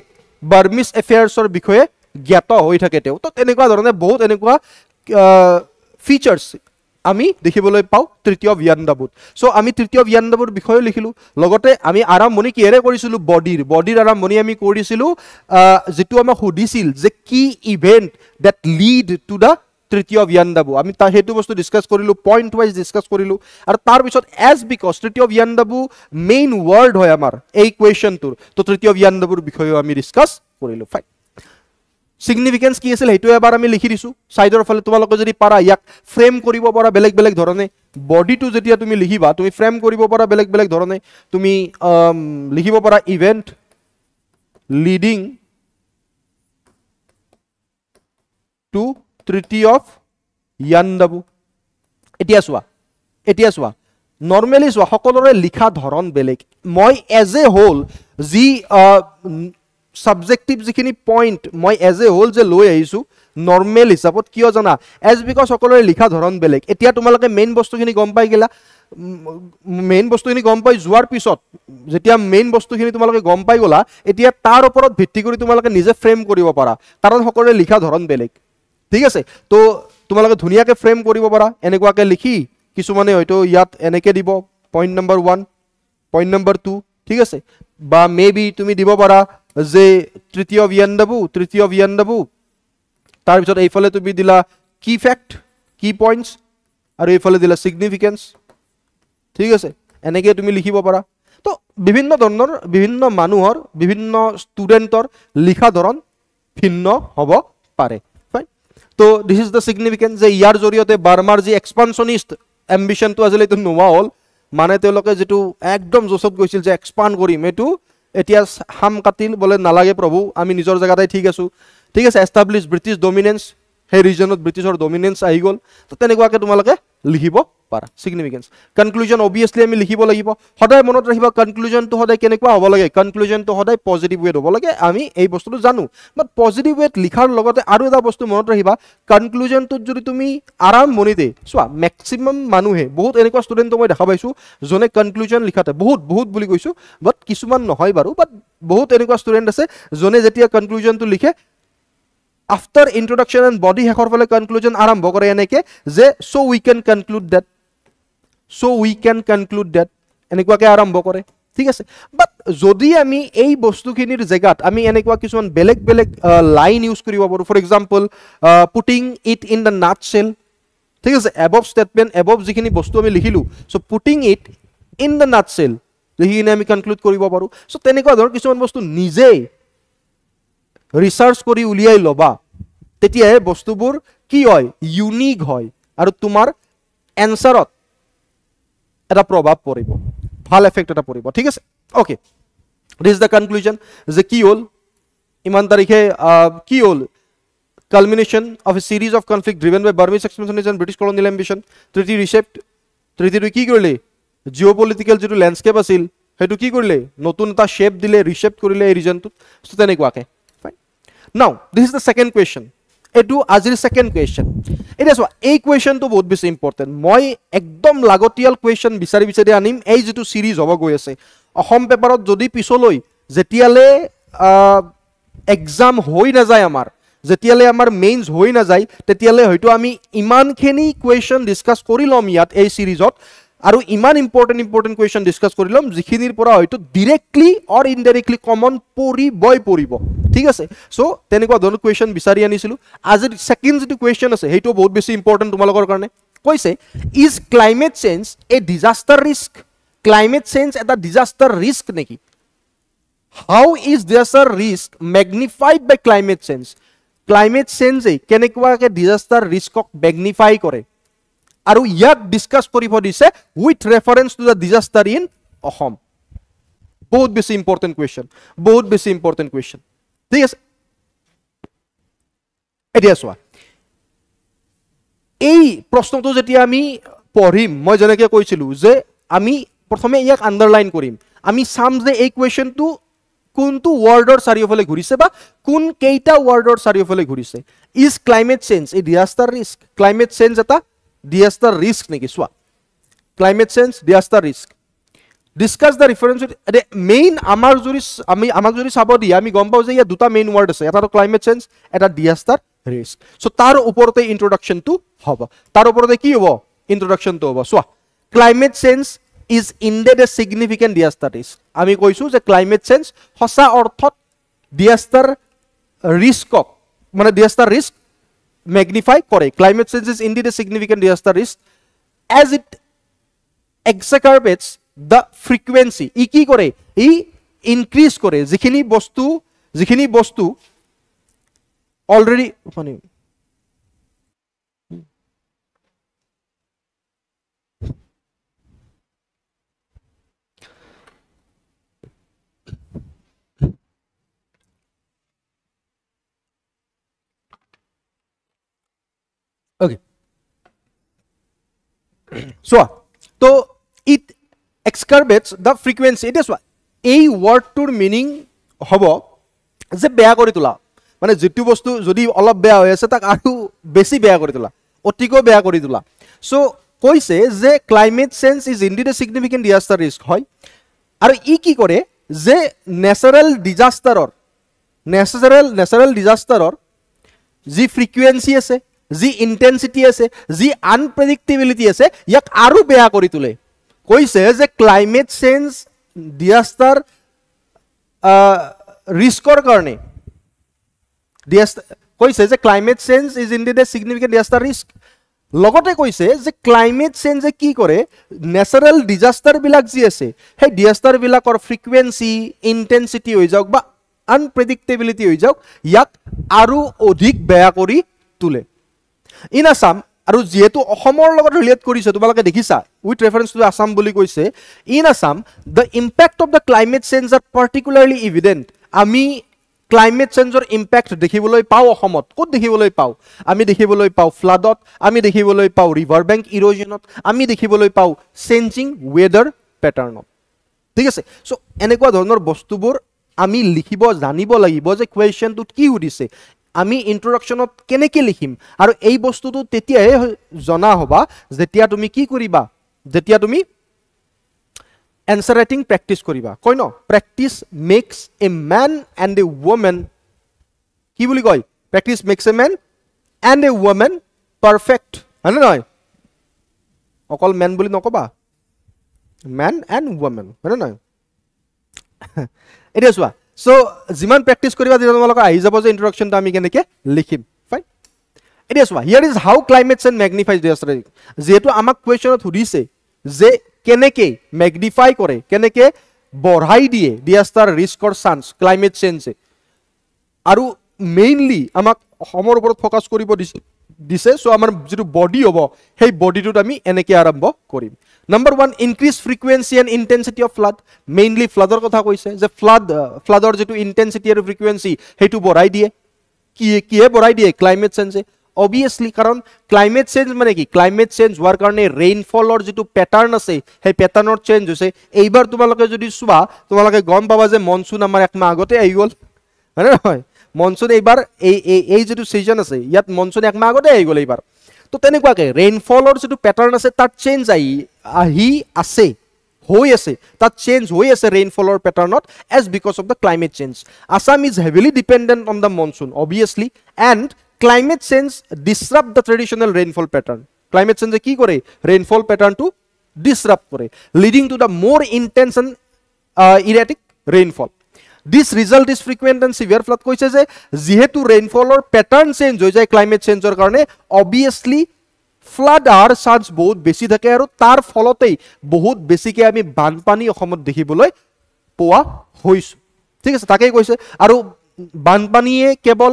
বাৰ্মিজ এফেয়াৰ্ছৰ বিষয়ে জ্ঞাত হৈ থাকে তেও তো এনেকুৱা ধৰণে বহুত এনেকুৱা ফিচাৰ্ছ আমি দেখিবলৈ পাও তৃতীয় ইয়ান্দাবুত সো আমি তৃতীয় ইয়ান্দাবুৰ বিষয়ে লিখিলো লগতে আমি আৰম্ভণি কিহেৰে কৰিছিলো বডিৰ আৰম্ভণি আমি কৰিছিলো যেটো আমাক সুধিছিল যে কি ইভেন্ট দ্যাট লিড টু দা তৃতীয় ইয়ান্দাবু আমি তা হেতু বস্তু ডিসকাস কৰিলো পইণ্ট ওয়াইজ ডিসকাস কৰিলো আৰু তাৰ পিছত এজ বিকজ তৃতীয় ইয়ান্দাবু মেইন ওয়াৰ্ড হয় আমাৰ এই কোৱেশ্চনটোৰ তো তৃতীয় ইয়ান্দাবুৰ বিষয়ে আমি ডিসকাস কৰিলো ফাইন সিগনিফিকেন্স কি আছিল হেতু এবাৰ আমি লিখি দিছো সাইডৰ ফালে তোমালোকে যদি পাৰা ইয়াক ফ্ৰেম কৰিব পাৰা বেলেগ ধৰণে বডিটো যেতিয়া তুমি লিখিবা তুমি ফ্ৰেম কৰিব পাৰা বেলেগ ধৰণে তুমি লিখিব পাৰা event leading two treaty of Yandabo এতিয়া চোৱা নৰ্মেলি চোৱা সকলোৰে লিখা ধৰণ বেলেগ মই এজ এ হোল যি subjective যিখিনি পইণ্ট মই এজ এ হোল যে লৈ আহিছো নৰ্মেল হিচাপত কিয় জানা এজ বিকজ সকলোৰে লিখা ধৰণ বেলেগ এতিয়া তোমালোকে মেইন বস্তুখিনি গম পাই গেলা মেইন বস্তুখিনি গম পাই যোৱাৰ পিছত যেতিয়া মেইন বস্তুখিনি তোমালোকে গম পাই গলা এতিয়া তাৰ ওপৰত ভিত্তি কৰি তোমালোকে নিজে ফ্ৰেম কৰিব পাৰা কাৰণ সকলোৰে লিখা ধৰণ বেলেগ ঠিক আছে তো তোমালোকে ধুনীয়াকে ফ্ৰেম কৰিব পাৰা এনেকুৱাকে লিখি কিছুমানে হয়তো ইয়াত এনেকে দিব পইণ্ট নম্বৰ 1 পইণ্ট নম্বৰ 2 ঠিক আছে বা মেবি তুমি দিব পাৰা যে তৃতীয় ইয়ান্দাবু তাৰ পিছত এইফালে তুমি দিলা কি ফ্যাক্ট কি পইণ্টস আৰু এইফালে দিলা সিগনিফিকেন্স ঠিক আছে এনেকে তুমি লিখিব পাৰা তো বিভিন্ন ধৰণৰ বিভিন্ন মানুহৰ বিভিন্ন ষ্টুডেন্টৰ লিখা ধৰণ ভিন্ন হ'ব পাৰে ফাইন তো দিস ইজ দ্য সিগনিফিকেন্স যে ইয়াৰ জৰিয়তে বাৰ্মাৰ যি এক্সপানশনিষ্ট এম্বিশনটো আছিল এটো নোৱা হ'ল মানে তেওঁলোকে যেটো একদম জোছত গৈছিল যে এক্সপান্ড কৰিম এটো এতিয়া হাম কাটিল বলে নালাগে প্ৰভু আমি নিজৰ জায়গাতে ঠিক আছে এস্টাবলিশ ব্ৰিটিছ ডমিনেন্স সেই ৰিজনত ব্ৰিটিছৰ ডমিনেন্স আহি গ'ল তো তেনেকুৱাকৈ তোমালোকে লিখিব পাৰা সিগনিফিকেন্স কনক্লুজন অবভিয়াছলি আমি লিখিব লাগিব সদায় মনত ৰাখিবা কনক্লুজনটো সদায় কেনেকুৱা হ'ব লাগে কনক্লুজনটো সদায় পজিটিভ ৱেত হ'ব লাগে আমি এই বস্তুটো জানো বাট পজিটিভ ৱেত লিখাৰ লগতে আৰু এটা বস্তু মনত ৰাখিবা কনক্লুজনটোত যদি তুমি আৰম্ভণিতে চোৱা মেক্সিমাম মানুহে বহুত এনেকুৱা ষ্টুডেণ্টক মই দেখা পাইছোঁ যোনে কনক্লুজন লিখাতে বহুত বুলি কৈছোঁ বাট কিছুমান নহয় বাৰু বাট বহুত এনেকুৱা ষ্টুডেণ্ট আছে যোনে যেতিয়া কনক্লুজনটো লিখে after introduction and body শেষৰ ফালে কনক্লুজন আৰম্ভ কৰে এনেকৈ যে so we can conclude that এনেকুৱাকৈ আৰম্ভ কৰে ঠিক আছে বাট যদি আমি এই বস্তুখিনিৰ জেগাত আমি এনেকুৱা কিছুমান বেলেগ লাইন ইউজ কৰিব পাৰোঁ for example putting it in the nutshell ঠিক আছে এবভ ষ্টেটমেণ্ট এবভ যিখিনি বস্তু আমি লিখিলোঁ so' putting it in the nutshell লিখি কিনে আমি কনক্লুড কৰিব পাৰোঁ চ' তেনেকুৱা ধৰণৰ কিছুমান বস্তু নিজেই ৰিচাৰ্চ কৰি উলিয়াই ল'বা তেতিয়াহে বস্তুবোৰ কি হয় ইউনিক হয় আৰু তোমাৰ এনসাৰত এটা প্ৰভাৱ পৰিব ভাল এফেক্ট এটা পৰিব ঠিক আছে okay this is the conclusion যে কি হ'ল ইমান তাৰিখে কি হ'ল culmination of a series of conflict driven by Burmese expansionism and British colonial ambition treaty reshaped treaty কি কৰিলে জিঅ'পলিটিক্যাল যেটো ল্যান্ডস্কেপ আছিল হেতু কি কৰিলে নতুন এটা শেপ দিলে ৰিশেপ কৰিলে এই ৰিজনটো সো তেনেকুৱাকে ফাইন নাও this is the second question এটো আজিৰ সেকেন্ড কোৱেশ্চন এটা সো এই কোৱেশ্চনটো বহুত বেছি ইম্পৰ্টেন্ট মই একদম লাগতিয়াল কোৱেশ্চন বিচাৰি আনিম এই যেটো সিৰিজ হ'ব গৈ আছে অসম পেপাৰত যদি পিছলৈ যেতিয়ালে এক্সাম হৈ না যায় আমাৰ যেতিয়ালে আমাৰ মেইনস হৈ না যায় তেতিয়ালে হয়তো আমি ইমানখিনি কোৱেশ্চন ডিসকাস কৰি লম ইয়াত এই সিৰিজত আৰু ইমান ইম্পৰ্টেন্ট কোৱেশ্চন ডিসকাস কৰি লম যিখিনিৰ পৰা হয়তো ডাইৰেক্টলি অৰ ইনডাইৰেক্টলি কমন পৰিব ঠিক আছে সো তেনেকুৱা ধৰণৰ কোৱেশ্চন বিচাৰি আনিছিলো আজি সেকেন্ড যেটো কোৱেশ্চন আছে হেটো বহুত বেছি ইম্পৰ্টেন্ট তোমালোকৰ কাৰণে কৈছে is climate change a disaster risk climate change এটা ডিজাস্টাৰ ৰিস্ক নেকি how is disaster risk magnified by climate change climate change কেনেকুৱাকে ডিজাস্টাৰ ৰিস্কক ম্যাগনিফাই কৰে আৰু ইয়াক ডিসকাস কৰিব দিছে with reference to the disaster in Assam বহুত বেছি ইম্পৰ্টেন্ট কোৱেশ্চন ঠিক আছে এতিয়া চোৱা এই প্ৰশ্নটো যেতিয়া আমি পঢ়িম মই যেনেকৈ কৈছিলো যে আমি প্ৰথমে ইয়াক আন্ডাৰলাইন কৰিম আমি চাম যে এই কোৱেশ্চনটো কোনটো ওয়াৰ্ডৰ চাৰিওফালে ঘূৰিছে বা কোন কেইটা ওয়াৰ্ডৰ চাৰিওফালে ঘূৰিছে is climate change a disaster risk climate change এটা ডিজাস্টাৰ ৰিস্ক নেকি সোৱা climate change disaster risk discuss the reference main আমাৰ যদি চাব দিয়া আমি গম পাও যে ইয়া দুটা মেইন ওয়ার্ড আছে এটা তো ক্লাইমেট চেঞ্জ এটা ডিজাস্টাৰ ৰিস্ক সো তাৰ ওপৰতে ইন্ট্ৰোডাকশনটো হ'ব তাৰ ওপৰতে কি হ'ব ইন্ট্ৰোডাকশনটো হ'ব সোৱা climate change is indeed a significant disaster risk আমি কৈছো যে ক্লাইমেট চেঞ্জ হসা অৰ্থত ডিজাস্টাৰ ৰিস্কক মানে ডিজাস্টাৰ ৰিস্ক ম্যাগনিফাই কৰে climate change is indeed a significant disaster risk as it exacerbates the frequency ই কি কৰে ই ইনক্ৰিজ কৰে যিখিনি বস্তু অলৰেডি মানে okay so it exacerbates the frequency it is why এই ওয়াৰ্ডটোৰ মিনিং হ'ব যে বেয়া কৰি তোলা মানে যেটো বস্তু যদি অলপ বেয়া হৈ আছে তাক আৰু বেছি বেয়া কৰি তোলা অতিকৈ বেয়া কৰি তোলা সো কৈছে যে climate change is indeed a significant disaster risk হয় আৰু ই কি কৰে যে ন্যাচাৰাল ডিজাস্টাৰৰ যি ফ্ৰিকুৱেন্সি আছে যি ইন্টেন্সিটি আছে যি আনপ্ৰেডিক্টেবিলিটি আছে ইয়াক আৰু বেয়া কৰি তোলে কৈছে যে ক্লাইমেট চেঞ্জ ডিজাস্টাৰ ৰিস্কৰ কাৰণে কৈছে যে climate change is indeed a significant disaster risk লগতে কৈছে যে ক্লাইমেট চেঞ্জে কি কৰে ন্যাচাৰাল ডিজাস্টাৰ বিলাক যি আছে সেই ডিজাস্টাৰ বিলাকৰ ফ্ৰিকুৱেন্সি ইন্টেন্সিটি হৈ যাওক বা আনপ্ৰেডিক্টেবিলিটি হৈ যাওক ইয়াক আৰু অধিক বেয়া কৰি তোলে ইন আসাম আৰু যেহেতু অসমৰ লগত ৰিলেট কৰিছে তোমালোকে দেখিছা উইথ ৰেফাৰেন্স টু আসাম বুলি কৈছে in Assam the impact of the climate change R particularly evident আমি ক্লাইমেট চেঞ্জৰ ইম্পেক্ট দেখিবলৈ পাওঁ অসমত ক'ত দেখিবলৈ পাওঁ আমি দেখিবলৈ পাওঁ ফ্লাডত আমি দেখিবলৈ পাওঁ ৰিভাৰ বেংক ইৰোজনত আমি দেখিবলৈ পাওঁ চেঞ্জিং ৱেদাৰ পেটাৰ্ণত ঠিক আছে সো এনেকুৱা ধৰণৰ বস্তুবোৰ আমি লিখিব জানিব লাগিব যে কুৱেশ্যনটোত কি সুধিছে আমি ইন্ট্ৰোডাকচনত কেনেকৈ লিখিম আৰু এই বস্তুটো তেতিয়াহে জনা হ'বা যেতিয়া তুমি কি কৰিবা যেতিয়া তুমি answer writing practice koriba koi no practice makes a man and a woman ki boli koi practice makes a man and a woman perfect hane noy okol man boli nokoba man and woman hane noy it is wa so jiman practice koriba dinon malaka ahi jabo je introduction ta ami keneke likhim fine it is wa here is how climate change magnifies disaster jehetu amak question ot hudise je কেনেকে magnify করে কেনেকে বঢ়াই দিয়ে disaster ৰিস্কৰ chance climate চেঞ্জে আৰু mainly আমাক অসমৰ ওপৰত focus কৰিব দিছে সো আমাৰ যেটো বডি হ'ব সেই বডিটোত আমি এনেকে আৰম্ভ কৰিম number 1 increase frequency and intensity of flood mainly ফ্লাডৰ কথা কৈছে যে ফ্লাডৰ যেটো ইন্টেন্সিটি আৰু ফ্ৰিকুৱেন্সি হেতু বঢ়াই দিয়ে কিয়ে বঢ়াই দিয়ে ক্লাইমেট চেঞ্জে obviously কাৰণ ক্লাইমেট চেঞ্জ মানে কি ক্লাইমেট চেঞ্জ হোৱাৰ কাৰণে ৰেইনফলৰ যেটো প্যাটাৰ্ন আছে সেই প্যাটাৰ্নৰ চেঞ্জ হৈছে এইবাৰ তোমালোকে যদি চোৱা তোমালোকে গম পাবা যে মনসুন আমাৰ এক মাহ আগতে আহি গল হয় নহয় মনসুন এইবাৰ এই যেটো সিজন আছে ইয়াত মনসুন এক মাহ আগতে আহি গল এইবাৰ তো তেনেকুৱাকে ৰেইনফলৰ যেটো প্যাটাৰ্ন আছে তাত চেঞ্জ আহি আছে হৈ আছে তাত চেঞ্জ হৈ আছে ৰেইনফলৰ প্যাটাৰ্নত as because of the climate change Assam is heavily dependent on the monsoon obviously and climate change disrupt the traditional rainfall pattern climate change ki kore rainfall pattern to disrupt kore leading to the more intense and erratic rainfall this result is frequent and severe flood koise je jehetu rainfall or pattern change hoy jay climate change or karone obviously flood ar chance bahut beshi thake aru tar folotei bahut beshi ke ami banpani অসমত দেখিবলৈ পোৱা হৈছো ঠিক আছে তাকেই কৈছে আৰু বানপানীয়ে কেৱল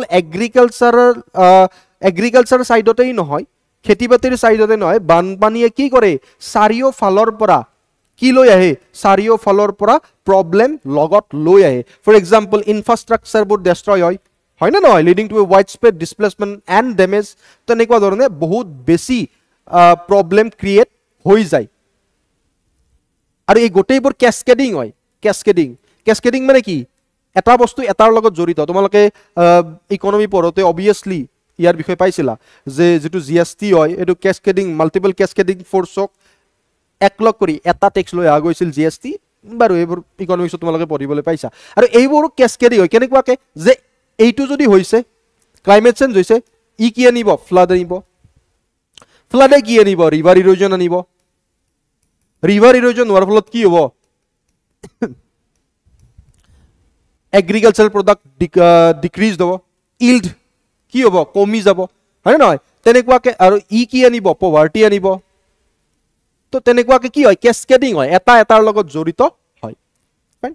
এগ্ৰিকালচাৰ সাইডতেই নহয় খেতিবাতিৰ সাইডতে নহয় বানপানীয়ে কি কৰে চাৰিও ফালৰ পৰা কি লৈ আহে চাৰিও ফালৰ পৰা প্ৰবলেম লগত লৈ আহে ফৰ এক্সাম্পল ইনফ্ৰাষ্ট্ৰাকচাৰ বোৰ ডেস্ট্ৰয় হয় না নহয় leading to a widespread displacement and damage তেনেকুৱা ধৰণে বহুত বেছি প্ৰবলেম ক্ৰিয়েট হৈ যায় আৰু এই গোটেইবোৰ ক্যাসকেডিং হয় ক্যাসকেডিং মানে কি এটা বস্তু এটাৰ লগত জড়িত তোমালোকে ইকোনমি পঢ়োতে অবিয়াসলি ইয়াৰ বিষয় পাইছিলা যে যেটো জিএসটি হয় এটো ক্যাসকেডিং মাল্টিপল ক্যাসকেডিং ফোর্সক একলগ কৰি এটা টেক্স লৈ আগৈছিল জিএসটি বাৰু এইবোৰ ইকোনমিক্স তোমালোকে পঢ়িবলৈ পাইছা আৰু এইবোৰ ক্যাসকেডিং হয় কেনেকুৱাকে যে এইটো যদি হৈছে ক্লাইমেট চেঞ্জ হৈছে ই কি আনিব ফ্লাড আনিব ফ্লাডে কি আনিব ৰিভাৰ ইৰোজন আনিব ৰিভাৰ ইৰোজন হোৱাৰ ফলত কি হ'ব agricultural product decrease do yield ki hobo komi jabo হয় নহয় তেনেকুৱাকে আৰু ই কি আনিব পভাৰ্টি আনিব তো তেনেকুৱাকে কি হয় ক্যাসকেডিং হয় এটা এটাৰ লগত জড়িত হয় fine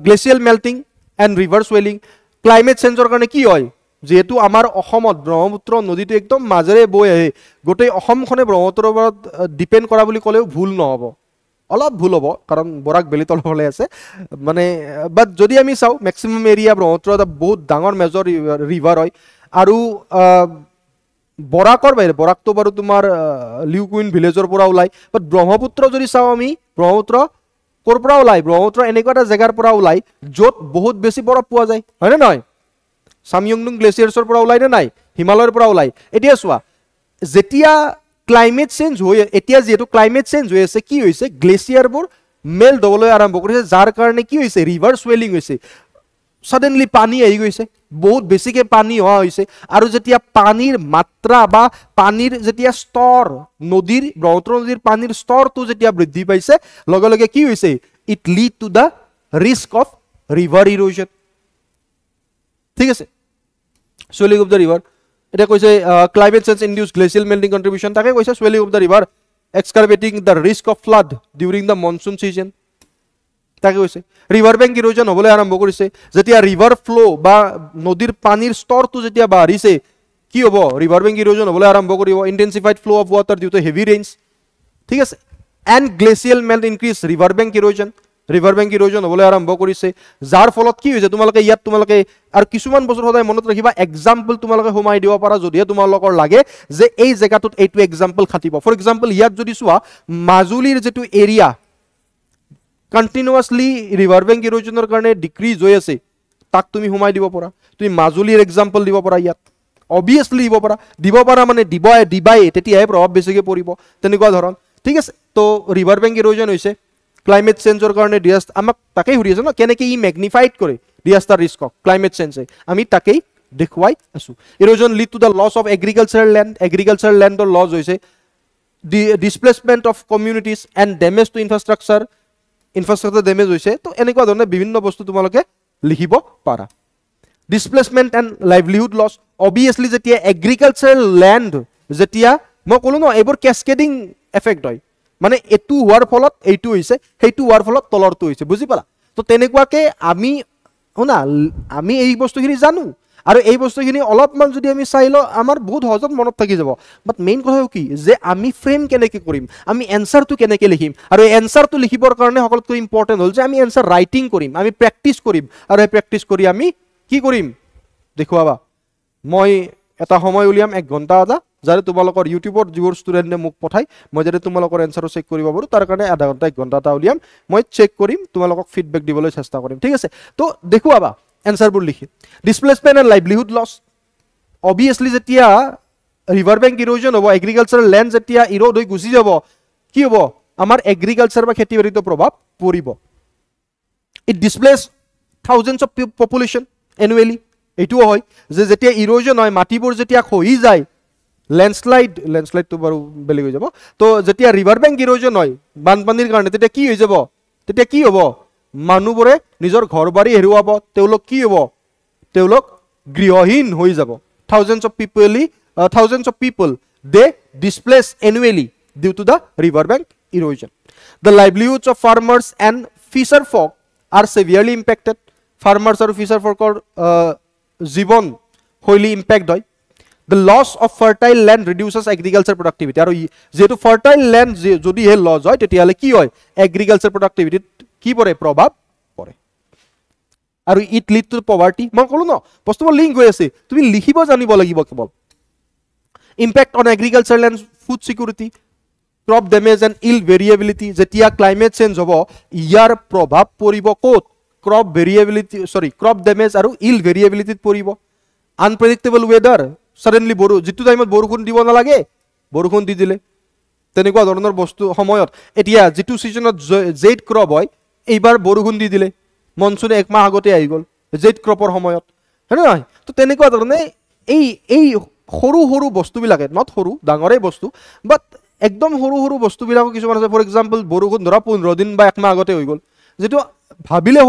glacial melting and river swelling climate চেঞ্জৰ কাৰণে কি হয় যেহেতু আমাৰ অসমত ব্ৰহ্মপুত্ৰ নদীটো একদম মাজেৰে বৈ আহে গোটেই অসমখনে ব্ৰহ্মপুত্ৰৰ ওপৰত ডিপেন্ড কৰা বুলি ক'লেও ভুল নহব অলপ ভুল হ'ব কাৰণ বৰাক বেলি তলফালে আছে মানে বাট যদি আমি চাও ম্যাক্সিমাম এৰিয়া ব্ৰহ্মপুত্ৰৰ বহুত ডাঙৰ মেজৰ ৰিভাৰ হয় আৰু বৰাকৰ বাহিৰে বৰাকটো বাৰু তোমাৰ লিউকুইন ভিলেজৰ পৰা ওলাই বাট ব্ৰহ্মপুত্ৰ যদি চাও আমি ব্ৰহ্মপুত্ৰ কৰ পৰা ওলাই ব্ৰহ্মপুত্ৰ এনেকুৱা এটা জায়গাৰ পৰা ওলাই য'ত বহুত বেছি বৰফ পোৱা যায় হয় না নহয় সাময়ংডুং গ্লেচিয়াৰ্ছৰ পৰা ওলাই না নাই হিমালয়ৰ পৰা ওলাই এতিয়া চোৱা যেতিয়া ক্লাইমেট চেঞ্জ হয় এতিয়া যেটো ক্লাইমেট চেঞ্জ হৈ আছে কি হৈছে গ্লেচিয়াৰবোৰ মেল্ট হ'বলৈ আৰম্ভ কৰিছে যাৰ কাৰণে কি হৈছে ৰিভাৰ সোয়েলিং হৈছে সডেনলি পানী আহি গৈছে বহুত বেছিকে পানী হোৱা হৈছে আৰু যেতিয়া পানীৰ মাত্ৰা বা পানীৰ যেতিয়া স্তৰ নদীৰ ব্ৰহ্মপুত্ৰ নদীৰ পানীৰ স্তৰটো যেতিয়া বৃদ্ধি পাইছে লগে লগে কি হৈছে it lead to the risk of river erosion ঠিক আছে সোয়েলিং অফ দা ৰিভাৰ এটা কৈছে climate change induce glacial melting contribution তাকে কৈছে swelling of the river excavating the risk of flood during the monsoon season তাকে কৈছে river bank erosion হ'বলৈ আৰম্ভ কৰিছে যেতিয়া ৰিভাৰ ফ্লো বা নদীৰ পানীৰ স্তৰটো যেতিয়া বাঢ়িছে কি হ'ব ৰিভাৰ বেংক ইৰোজন হ'বলৈ আৰম্ভ কৰিব intensified flow of water due to heavy rains ঠিক আছে and glacial melt increase river bank erosion river bank erosion হ'বলৈ আৰম্ভ কৰিছে যাৰ ফলত কি হৈছে তোমালোকে ইয়াত তোমালোকে আৰু কিছুমান বছৰ সদায় মনত ৰাখিবা এক্সাম্পল তোমালোকে সোমাই দিব পাৰা যদিহে তোমালোকৰ লাগে যে এই জেগাটোত এইটো এক্সাম্পল খাটিব ফৰ এক্সাম্পল ইয়াত যদি চোৱা মাজুলীৰ যেটো এৰিয়া কন্টিনিউয়াসলি ৰিভাৰ বেংক ইৰোজনৰ কাৰণে ডিক্ৰিজ হৈ আছে তাক তুমি সোমাই দিব পাৰা তুমি মাজুলীৰ এক্সাম্পল দিব পাৰা ইয়াত obviously দিব পাৰা মানে দিবাই তেতিয়াহে প্ৰভাৱ বেছিকৈ পৰিব তেনেকুৱা ধৰণ ঠিক আছে তো ৰিভাৰ বেংক ইৰোজন হৈছে ক্লাইমেট চেঞ্জৰ কাৰণে ডিজাস্টাৰ আমাক তাকেই সুধি আছে ন কেনেকৈ ই ম্যাগনিফাইড কৰে ডিজাস্টাৰ ৰিস্কক ক্লাইমেট চেঞ্জে আমি তাকেই দেখুৱাই আছো erosion lead to the loss of agricultural লেণ্ডৰ লছ হৈছে displacement of communities and damage to infrastructure damage হৈছে তো এনেকুৱা ধৰণে বিভিন্ন বস্তু তোমালোকে লিখিব পাৰা displacement and livelihood loss obviously jetia agricultural land jetia মই কলো ন এবোৰ ক্যাসকেডিং এফেক্ট হয় মানে এটু হোৱাৰ ফলত এইটো হৈছে হেইটো হোৱাৰ ফলত তলৰটো হৈছে বুজি পালা তো তেনেকুৱাকে আমি এই বস্তুখিনি জানো আৰু এই বস্তুখিনি অলপমান যদি আমি চাইলো আমাৰ বহুত সহজত মনত থাকি যাব বাট মেইন কথা কি যে আমি ফ্ৰেম কেনেকৈ কৰিম আমি এনসাৰটো কেনেকৈ লিখিম আৰু এই এনসাৰটো লিখিবৰ কাৰণে সকলোতকৈ ইম্পৰ্টেন্ট হ'ল যে আমি এনসাৰ ৰাইটিং কৰিম আমি প্ৰেক্টিস কৰিম আৰু এই প্ৰেক্টিস কৰি আমি কি কৰিম দেখুৱাবা মই এটা সময় উলিয়াম 1 ঘণ্টা আদা যাৰে তোমালোকৰ ইউটিউবত যিবোৰ ষ্টুডেণ্টে মোক পঠাই মই যাতে তোমালোকৰ এনসাৰটো চেক কৰিব পাৰো তাৰ কাৰণে আধা ঘণ্টা 1 ঘণ্টা এটা উলিয়াম মই চেক কৰিম তোমালোকক ফিডবেক দিবলৈ চেষ্টা কৰিম ঠিক আছে তো দেখুৱাবা এনসাৰবোৰ লিখি displacement and livelihood loss obviously যেতিয়া ৰিভাৰ বেংক ইৰোজন হ'ব এগ্ৰিকালচাৰেল লেণ্ড যেতিয়া ইৰোড হৈ গুচি যাব কি হ'ব আমাৰ এগ্ৰিকালচাৰ বা খেতি বাতিটো প্ৰভাৱ পৰিব it displace thousands of population annually এটো হয় যে যেতিয়া ইৰোজন হয় মাটিবোৰ যেতিয়া খহি যায় ল্যান্ডস্লাইড তো বাৰু বেলেগ হৈ যাব তো যেতিয়া ৰিভাৰ বেংক ইৰোজন হয় বানপানীৰ কাৰণে তেতিয়া কি হৈ যাব তেতিয়া কি হ'ব মানুহবোৰে নিজৰ ঘৰবাৰী হেৰুৱাব তেওঁলোক কি হ'ব তেওঁলোক গৃহহীন হৈ যাব thousands of people they displace annually due to the river bank erosion the livelihoods of farmers and fisher folk are severely impacted farmers আৰু fisher folkৰ জীৱন শৈলী ইম্প্যাক্ট হয় the loss of fertile land reduces agriculture productivity আৰু যেটো fertile land যদি হে loss হয় তেতিয়ালে কি হয় agriculture productivity কি পৰে প্ৰভাৱ পৰে আৰু it lead to poverty মই কলো ন বস্তুবোৰ লিংক হৈ আছে তুমি লিখিব জানিব লাগিব কেৱল impact on agricultural and food security crop damage and yield variability যেতিয়া climate change হ'ব ইয়াৰ প্ৰভাৱ পৰিব ক'ত crop damage আৰু yield variability পৰিব unpredictable weather suddenly যিটো টাইমত বৰষুণ দিব নালাগে বৰষুণ দি দিলে তেনেকুৱা ধৰণৰ বস্তু সময়ত এতিয়া যিটো সিজনত জেড ক্ৰপ হয় এইবাৰ বৰষুণ দি দিলে মনসুন এক মাহ আগতে আহি গল জেড ক্ৰপৰ সময়ত হয় নহয় তো তেনেকুৱা ধৰণে এই সৰু সৰু বস্তুবিলাকে নট সৰু ডাঙৰে বস্তু বাট একদম সৰু বস্তুবিলাক কিছুমান আছে ফৰ এক্সাম্পল বৰষুণ ধৰা 15 দিন বা এক মাহ আগতে হৈ গল যেটো ভাবিলে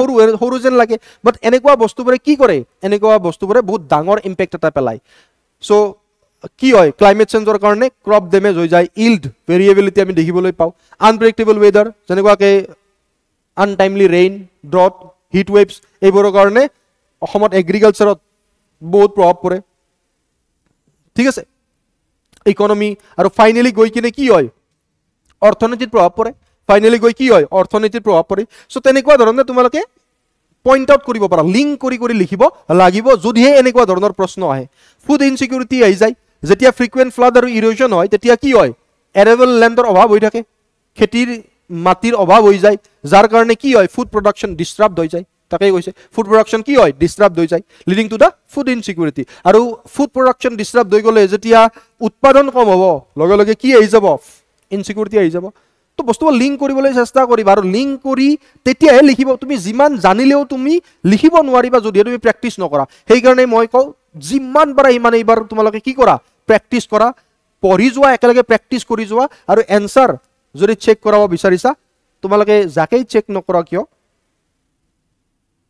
সৰু যেন লাগে বাট এনেকুৱা বস্তুবোৰে কি কৰে এনেকুৱা বস্তুবোৰে বহুত ডাঙৰ ইম্প্যাক্ট এটা পেলায় সো কি হয় ক্লাইমেট চেঞ্জৰ কাৰণে ক্ৰপ ডেমেজ হৈ যায় yield variability আমি দেখিবলৈ পাও unpredictable weather যেনেকুৱাকে untimely rain drought heat waves এইবোৰৰ কাৰণে অসমত এগ্ৰিকালচাৰত বহুত প্ৰভাৱ পৰে ঠিক আছে ইকোনমি আৰু ফাইনালি গৈ কিনে কি হয় অৰ্থনীতিত প্ৰভাৱ পৰে ফাইনালি গৈ কি হয় অৰ্থনীতিত প্ৰভাৱ পৰে সো তেনেকুৱা ধৰণে তোমালোকে পইণ্ট আউট কৰিব পাৰা লিংক কৰি লিখিব লাগিব যদিহে এনেকুৱা ধৰণৰ প্ৰশ্ন আহে ফুড ইনসিকিউৰিটি আহি যায় যেতিয়া ফ্ৰিকুৱেন্ট ফ্লাড আৰু ইৰোজন হয় তেতিয়া কি হয় এৰেবল ল্যান্ডৰ অভাৱ হৈ থাকে খেতিৰ মাটিৰ অভাৱ হৈ যায় যাৰ কাৰণে কি হয় ফুড প্ৰডাকশন ডিস্টাৰ্ব হৈ যায় তাকেই কৈছে ফুড প্ৰডাকশন কি হয় ডিস্টাৰ্ব হৈ যায় লিডিং টু দা ফুড ইনসিকিউৰিটি আৰু ফুড প্ৰডাকশন ডিস্টাৰ্ব হৈ গলে যেতিয়া উৎপাদন কম হ'ব লগে লগে কি আহি যাব ইনসিকিউৰিটি আহি যাব তো বস্তুবোৰ লিংক কৰিবলৈ চেষ্টা কৰিবা আৰু লিংক কৰি তেতিয়াহে লিখিব তুমি যিমান জানিলেও তুমি লিখিব নোৱাৰিবা যদি তুমি প্ৰেক্টিস নকৰা সেই কাৰণে মই কও যিমান পাৰা ইমান এইবাৰ তোমালোকে কি কৰা প্ৰেক্টিস কৰা পঢ়ি যোৱা একেলগে প্ৰেক্টিস কৰি যোৱা আৰু এনসাৰ যদি চেক কৰাব বিচাৰিছা তোমালোকে যাকেই চেক নকৰা কিয়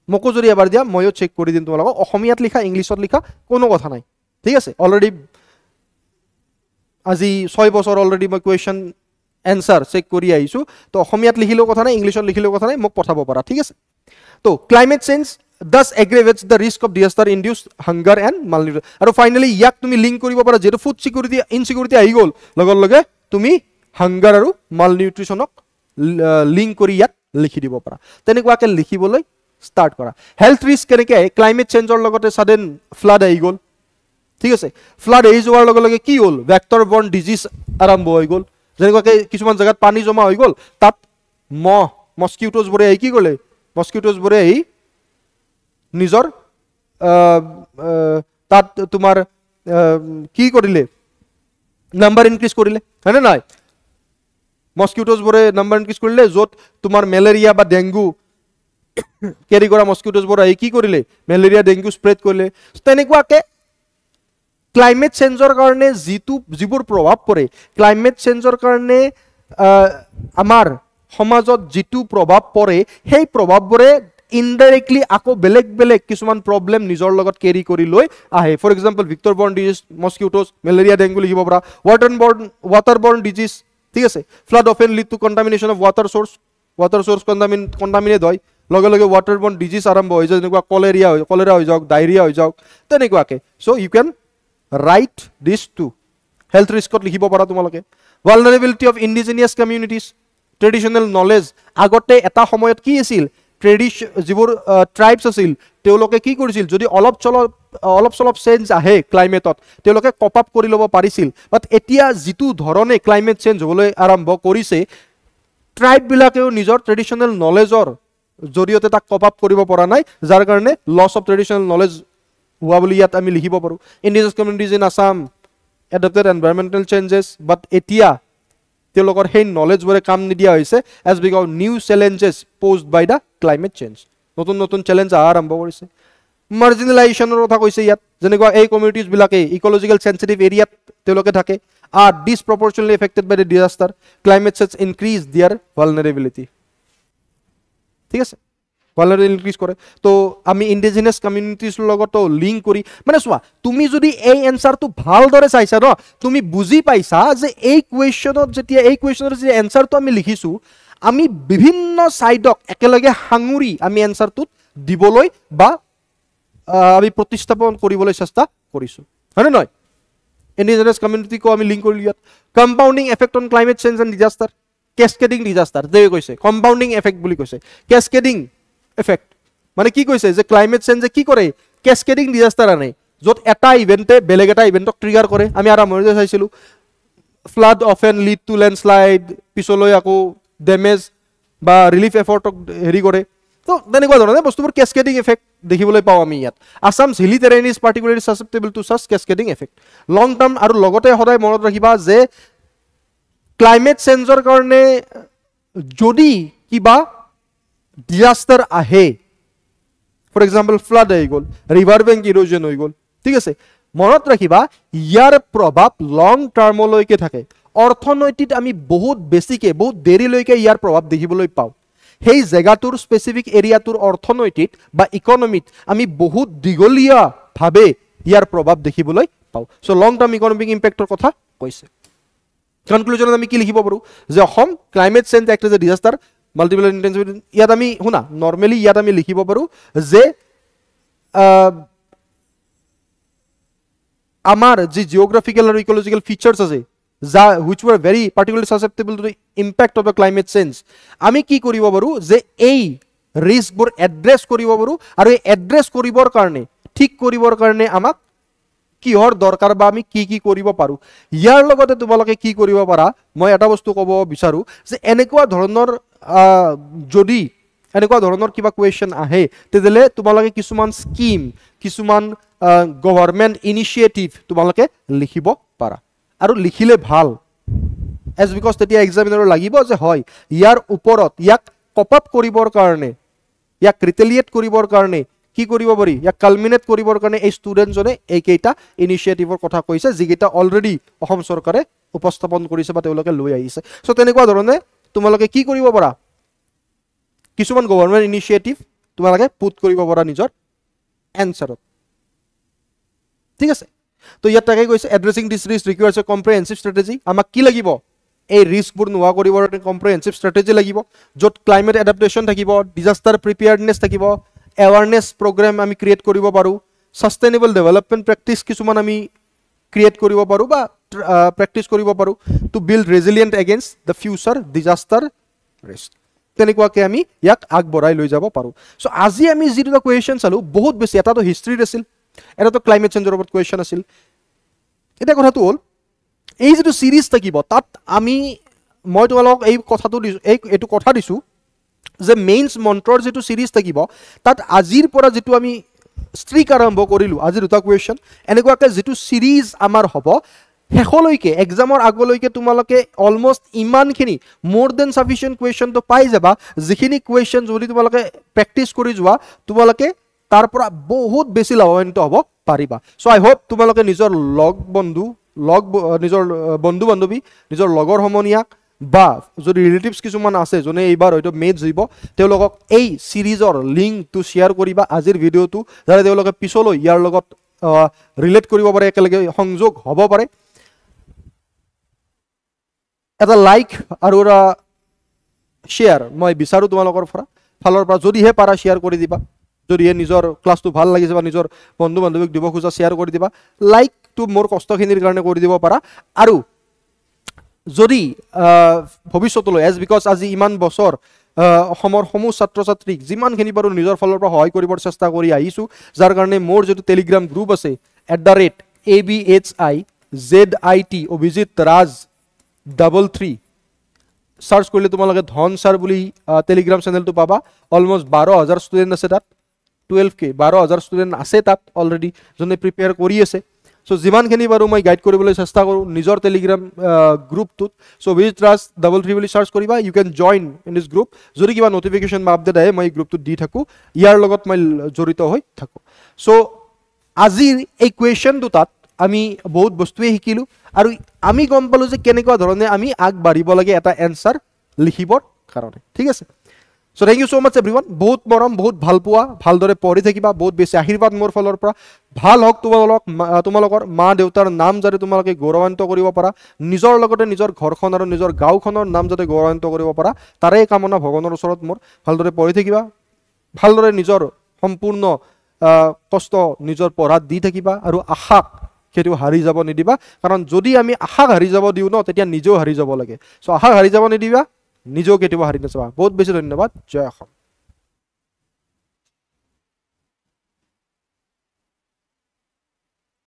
মকো যদি এবাৰ দিয়া ময়ো চেক কৰি দিম তোমালোকক অসমীয়াত লিখা ইংলিছত লিখা কোনো কথা নাই ঠিক আছে অলৰেডি আজি 6 বছৰ অলৰেডি মই কোৱেশ্চন এনসাৰ চেক কৰি আইছো তো অসমীয়াত লিখিলেও কথা নাই ইংলিছত লিখিলেও কথা নাই মোক পঠাব পাৰা ঠিক আছে তো climate change thus aggravates the risk of disaster induced hunger and malnutrition আৰু ফাইনালি ইয়াক তুমি লিংক কৰিব পাৰা যেটো ফুড সিকিউৰিটি ইনসিকিউৰিটি আহি গল লগে লগে তুমি হাংগাৰ আৰু মালনিউট্ৰিশনক লিংক কৰি ইয়াত লিখি দিব পাৰা তেনেকুৱাকে লিখিবলৈ ষ্টাৰ্ট কৰা হেলথ ৰিস্ক কেনেকৈ ক্লাইমেট চেঞ্জৰ লগতে সাডেন ফ্লাড আহি গ'ল ঠিক আছে ফ্লাড আহি যোৱাৰ লগে লগে কি হ'ল ভেক্টৰ বৰ্ন ডিজিজ আৰম্ভ হৈ গ'ল যেনেকুৱাকে কিছুমান জেগাত পানী জমা হৈ গ'ল তাত মস্কিউটোজবোৰে আহি কি কৰিলে মস্কিউটোজবোৰে আহি নিজৰ তাত তোমাৰ কি কৰিলে নাম্বাৰ ইনক্ৰিজ কৰিলে হয়নে নাই মস্কিউটোজবোৰে নাম্বাৰ ইনক্ৰিজ কৰিলে য'ত তোমাৰ মেলেৰিয়া বা ডেংগু কেৰি কৰা মস্কিউটোজবোৰ আহি কি কৰিলে মেলেৰিয়া ডেংগু স্প্ৰেড কৰিলে তেনেকুৱাকে ক্লাইমেট চেঞ্জৰ কাৰণে যিবোৰ প্ৰভাৱ পৰে ক্লাইমেট চেঞ্জৰ কাৰণে আমাৰ সমাজত যিটো প্ৰভাৱ পৰে সেই প্ৰভাৱবোৰে ইনডাইৰেক্টলি আকৌ বেলেগ বেলেগ কিছুমান প্ৰব্লেম নিজৰ লগত কেৰি কৰি লৈ আহে for example vector borne disease mosquitoes malaria dengue লিখিব পৰা ৱাটাৰ বৰ্ন ডিজিজ ঠিক আছে flood often lead to contamination of water source contaminate হয় লগে লগে ৱাটাৰ বৰ্ন ডিজিজ আৰম্ভ হৈ যায় যেনেকুৱা কলেৰা হৈ যাওক ডায়েৰিয়া হৈ যাওক তেনেকুৱাকে so' you can write this to health ৰিস্কত লিখিব পাৰা তোমালোকে vulnerability of indigenous communities traditional knowledge আগতে এটা সময়ত কি আছিল যিবোৰ ট্ৰাইবছ আছিল তেওঁলোকে কি কৰিছিল যদি অলপ চলপ চেঞ্জ আহে ক্লাইমেটত তেওঁলোকে কপ আপ কৰি ল'ব পাৰিছিল বাট এতিয়া যিটো ধৰণে ক্লাইমেট চেঞ্জ হ'বলৈ আৰম্ভ কৰিছে ট্ৰাইববিলাকেও নিজৰ ট্ৰেডিশ্যনেল নলেজৰ জৰিয়তে তাক কপ আপ কৰিব পৰা নাই যাৰ কাৰণে লছ অফ ট্ৰেডিশ্যনেল নলেজ হোৱা বুলি ইয়াত আমি লিখিব পাৰোঁ indigenous communities in Assam adapted environmental changes but এতিয়া তেওঁলোকৰ সেই নলেজবোৰে কাম নিদিয়া হৈছে as because new challenges posed by the climate change নতুন নতুন চেলেঞ্জ অহা আৰম্ভ কৰিছে মাৰ্জিনেলাইজেশ্যনৰ কথা কৈছে ইয়াত যেনেকুৱা এই কমিউনিটিজবিলাকে ইকলজিকেল চেঞ্চিটিভ এৰিয়াত তেওঁলোকে থাকে are disproportionately affected by the disaster climate change increase their vulnerability ঠিক আছে vulnerability increase কৰে তো আমি ইন্ডিজিনাস কমিউনিটিজ লগতো লিংক কৰি মানে চোৱা তুমি যদি এই এনসাৰটো ভালদৰে চাইছা ন তুমি বুজি পাইছা যে এই কোৱেশ্চনত যেতিয়া এই কোৱেশ্চনৰ যে এনসাৰটো আমি লিখিছো আমি বিভিন্ন সাইডক একেলগে হাঙুৰি আমি এনসাৰটো দিবলৈ বা আমি প্ৰতিস্থাপন কৰিবলৈ চেষ্টা কৰিছো হয়নে নহয় indigenous community ko ami link korili yat compounding effect on climate change and disaster cascading disaster de koise compounding effect boli koise cascading effect mane ki koise je climate change ki kore cascading disaster ane jot eta event e beleg eta event ok trigger kore ami ara mori saisilu flood often lead to landslide pisoloi ako damage ba relief effort ok heri kore তো তেনেকুৱা ধৰণে বস্তুবোৰ cascading effect দেখিবলৈ পাওঁ আমি ইয়াত Assam hilly terrain is particularly susceptible to such cascading effect long term আৰু লগতে সদায় মনত ৰাখিবা যে ক্লাইমেট চেঞ্জৰ কাৰণে যদি কিবা ডিজাস্টাৰ আহে ফৰ এক্সাম্পল ফ্লাড আহি গ'ল ৰিভাৰ বেংক ইৰোজন হৈ গ'ল ঠিক আছে মনত ৰাখিবা ইয়াৰ প্ৰভাৱ লং টাৰ্মলৈকে থাকে অৰ্থনৈতিক আমি বহুত বেছিকে বহুত দেৰিলৈকে ইয়াৰ প্ৰভাৱ দেখিবলৈ পাওঁ সেই জেগাটোৰ স্পেসিফিক এৰিয়াটোৰ অৰ্থনৈতিক বা ইকনমিক আমি বহুত দিগলীয়া ভাবে ইয়াৰ প্ৰভাৱ দেখিবলৈ পাওঁ সো লং টাৰ্ম ইকনমিক ইম্প্যাক্টৰ কথা কৈছে কনক্লুজনত আমি কি লিখিব পাৰো যে Assam climate change act as a disaster multiple intensity ইয়াত আমি শুনা নৰমালি ইয়াত আমি লিখিব পাৰো যে আমাৰ যি জিওগ্ৰাফিক্যাল আৰু ইকোলজিক্যাল ফিচাৰ্স আছে which were very particularly susceptible to the impact of the climate change আমি কি কৰিব পাৰো যে এই ৰিস্কবোৰ এড্ৰেছ কৰিব পাৰো আৰু এই এড্ৰেছ কৰিবৰ কাৰণে ঠিক কৰিবৰ কাৰণে আমাক কিহৰ দৰকাৰ বা আমি কি কৰিব পাৰো ইয়াৰ লগতে তোমালোকে কি কৰিব পাৰা মই এটা বস্তু ক'ব বিচাৰো যে এনেকুৱা ধৰণৰ যদি এনেকুৱা ধৰণৰ কিবা কোৱেশ্চন আহে তেতিয়ালে তোমালোকে কিছুমান স্কিম কিছুমান গভৰ্ণমেণ্ট ইনিচিয়েটিভ তোমালোকে লিখিব পাৰা আৰু লিখিলে ভাল এজ বিকজ তেতিয়া এক্সামিনাৰ লাগিব যে হয় ইয়াৰ ওপৰত ইয়াক কপ আপ কৰিবৰ কাৰণে ইয়াক ৰিটেলিয়েট কৰিবৰ কাৰণে কি কৰিব পাৰি ইয়াক কালমিনেট কৰিবৰ কাৰণে এই ষ্টুডেণ্টজনে এইকেইটা ইনিচিয়েটিভৰ কথা কৈছে যিকেইটা অলৰেডি অসম চৰকাৰে উপস্থাপন কৰিছে বা তেওঁলোকে লৈ আহিছে সো তেনেকুৱা ধৰণে তোমালোকে কি কৰিব পাৰা কিছুমান গভৰ্ণমেণ্ট ইনিচিয়েটিভ তোমালোকে পুট কৰিব পাৰা নিজৰ এনসাৰত ঠিক আছে তো ইয়াত তাকে কৈছে addressing this risk requires a comprehensive strategy আমাক কি লাগিব এই ৰিস্কবোৰ নোৱা কৰিবৰ কাৰণে কম্প্ৰিহেনসিভ ষ্ট্ৰেটেজি লাগিব য'ত ক্লাইমেট এডাপ্টেশ্যন থাকিব ডিজাস্টাৰ প্ৰিপেয়াৰ্ডনেছ থাকিব এৱাৰনেছ প্ৰগ্ৰাম আমি ক্ৰিয়েট কৰিব পাৰো সাস্টেইনেবল ডেভেলপমেণ্ট প্ৰেক্টিছ কিছুমান আমি ক্ৰিয়েট কৰিব পাৰো বা প্ৰেক্টিছ কৰিব পাৰো to build resilient against the future disaster risk তেনেকুৱাকৈ আমি ইয়াক আগবঢ়াই লৈ যাব পাৰোঁ চ' আজি আমি যি দুটা কুৱেশ্যন চালোঁ বহুত বেছি এটাতো হিষ্ট্ৰীত আছিল এটাতো ক্লাইমেট চেঞ্জৰ ওপৰত কুৱেশ্যন আছিল এতিয়া কথাটো হ'ল এই যিটো ছিৰিজ থাকিব তাত মই তোমালোকক এইটো কথা দিছোঁ যে মেইনছ মন্ত্ৰৰ যিটো ছিৰিজ থাকিব তাত আজিৰ পৰা যিটো আমি ষ্ট্ৰিক আৰম্ভ কৰিলোঁ আজি দুটা কুৱেশ্যন এনেকুৱাকৈ যিটো ছিৰিজ আমাৰ হ'ব শেষলৈকে এক্সামৰ আগলৈকে তোমালোকে অলমষ্ট ইমানখিনি মোৰ দেন ছাফিচিয়েণ্ট কুৱেশ্যনটো পাই যাবা যিখিনি কুৱেশ্যন যদি তোমালোকে প্ৰেক্টিছ কৰি যোৱা তোমালোকে তাৰ পৰা বহুত বেছি লাভান্বিত হ'ব পাৰিবা চ' আই হোপ তোমালোকে নিজৰ নিজৰ বন্ধু বান্ধৱী নিজৰ লগৰ সমনীয়াক বা যদি ৰিলেটিভছ কিছুমান আছে যোনে এইবাৰ হয়তো মেথছ দিব তেওঁলোকক এই ছিৰিজৰ লিংকটো শ্বেয়াৰ কৰিবা আজিৰ ভিডিঅ'টো যাতে তেওঁলোকে পিছলৈ ইয়াৰ লগত ৰিলেট কৰিব পাৰে একেলগে সংযোগ হ'ব পাৰে এটা লাইক আৰু এটা শ্বেয়াৰ মই বিচাৰোঁ তোমালোকৰ ফালৰ পৰা যদিহে পাৰা শ্বেয়াৰ কৰি দিবা যদিহে নিজৰ ক্লাছটো ভাল লাগিছে বা নিজৰ বন্ধু বান্ধৱীক দিব খোজা শ্বেয়াৰ কৰি দিবা লাইকটো মোৰ কষ্টখিনিৰ কাৰণে কৰি দিব পাৰা আৰু যদি ভৱিষ্যতলৈ বিকজ আজি ইমান বছৰ অসমৰ সমূহ ছাত্ৰ ছাত্ৰীক যিমানখিনি পাৰোঁ নিজৰ ফালৰ পৰা সহায় কৰিবৰ চেষ্টা কৰি আহিছোঁ যাৰ কাৰণে মোৰ যিটো টেলিগ্ৰাম গ্ৰুপ আছে @ABHIZIT অভিজিত ৰাজ 33 সাৰ্চ কৰিলে তোমালোকে ধন ছাৰ বুলি টেলিগ্ৰাম চেনেলটো পাবা অলমষ্ট 12,000 ষ্টুডেণ্ট আছে তাত 12,000 ষ্টুডেণ্ট আছে তাত অলৰেডি যোনে প্ৰিপেয়াৰ কৰি আছে চ' যিমানখিনি বাৰু মই গাইড কৰিবলৈ চেষ্টা কৰোঁ নিজৰ টেলিগ্ৰাম গ্ৰুপটোত চ' অভিজিত ৰাজ 33 বুলি চাৰ্চ কৰিবা you can join in this group যদি কিবা নটিফিকেশ্যন বা আপডেট আহে মই এই গ্ৰুপটোত দি থাকোঁ ইয়াৰ লগত মই জড়িত হৈ থাকোঁ চ' আজিৰ এই কুৱেশ্যনটো তাত আমি বহুত বস্তুৱে শিকিলোঁ আৰু আমি গম পালোঁ যে কেনেকুৱা ধৰণে আমি আগবাঢ়িব লাগে এটা এনচাৰ লিখিবৰ কাৰণে ঠিক আছে so' thank you so' much everyone বহুত মৰম বহুত ভাল পোৱা ভালদৰে পঢ়ি থাকিবা বহুত বেছি আশীৰ্বাদ মোৰ ফালৰ পৰা ভাল হওক তোমালোকৰ মা দেউতাৰ নাম যাতে তোমালোকে গৌৰৱান্বিত কৰিব পাৰা নিজৰ লগতে নিজৰ ঘৰখন আৰু নিজৰ গাঁওখনৰ নাম যাতে গৌৰৱান্বিত কৰিব পাৰা তাৰে কামনা ভগৱানৰ ওচৰত মোৰ ভালদৰে পঢ়ি থাকিবা ভালদৰে নিজৰ সম্পূৰ্ণ কষ্ট নিজৰ পঢ়াত দি থাকিবা আৰু আশাক সেইটো হাৰি যাব নিদিবা কাৰণ যদি আমি আশাক হাৰি যাব দিওঁ ন তেতিয়া নিজেও হাৰি যাব লাগে চ' আশাক হাৰি যাব নিদিবা নিজেও কেতিয়াবা হাৰি নাযাবা বহুত বেছি ধন্যবাদ জয় অসম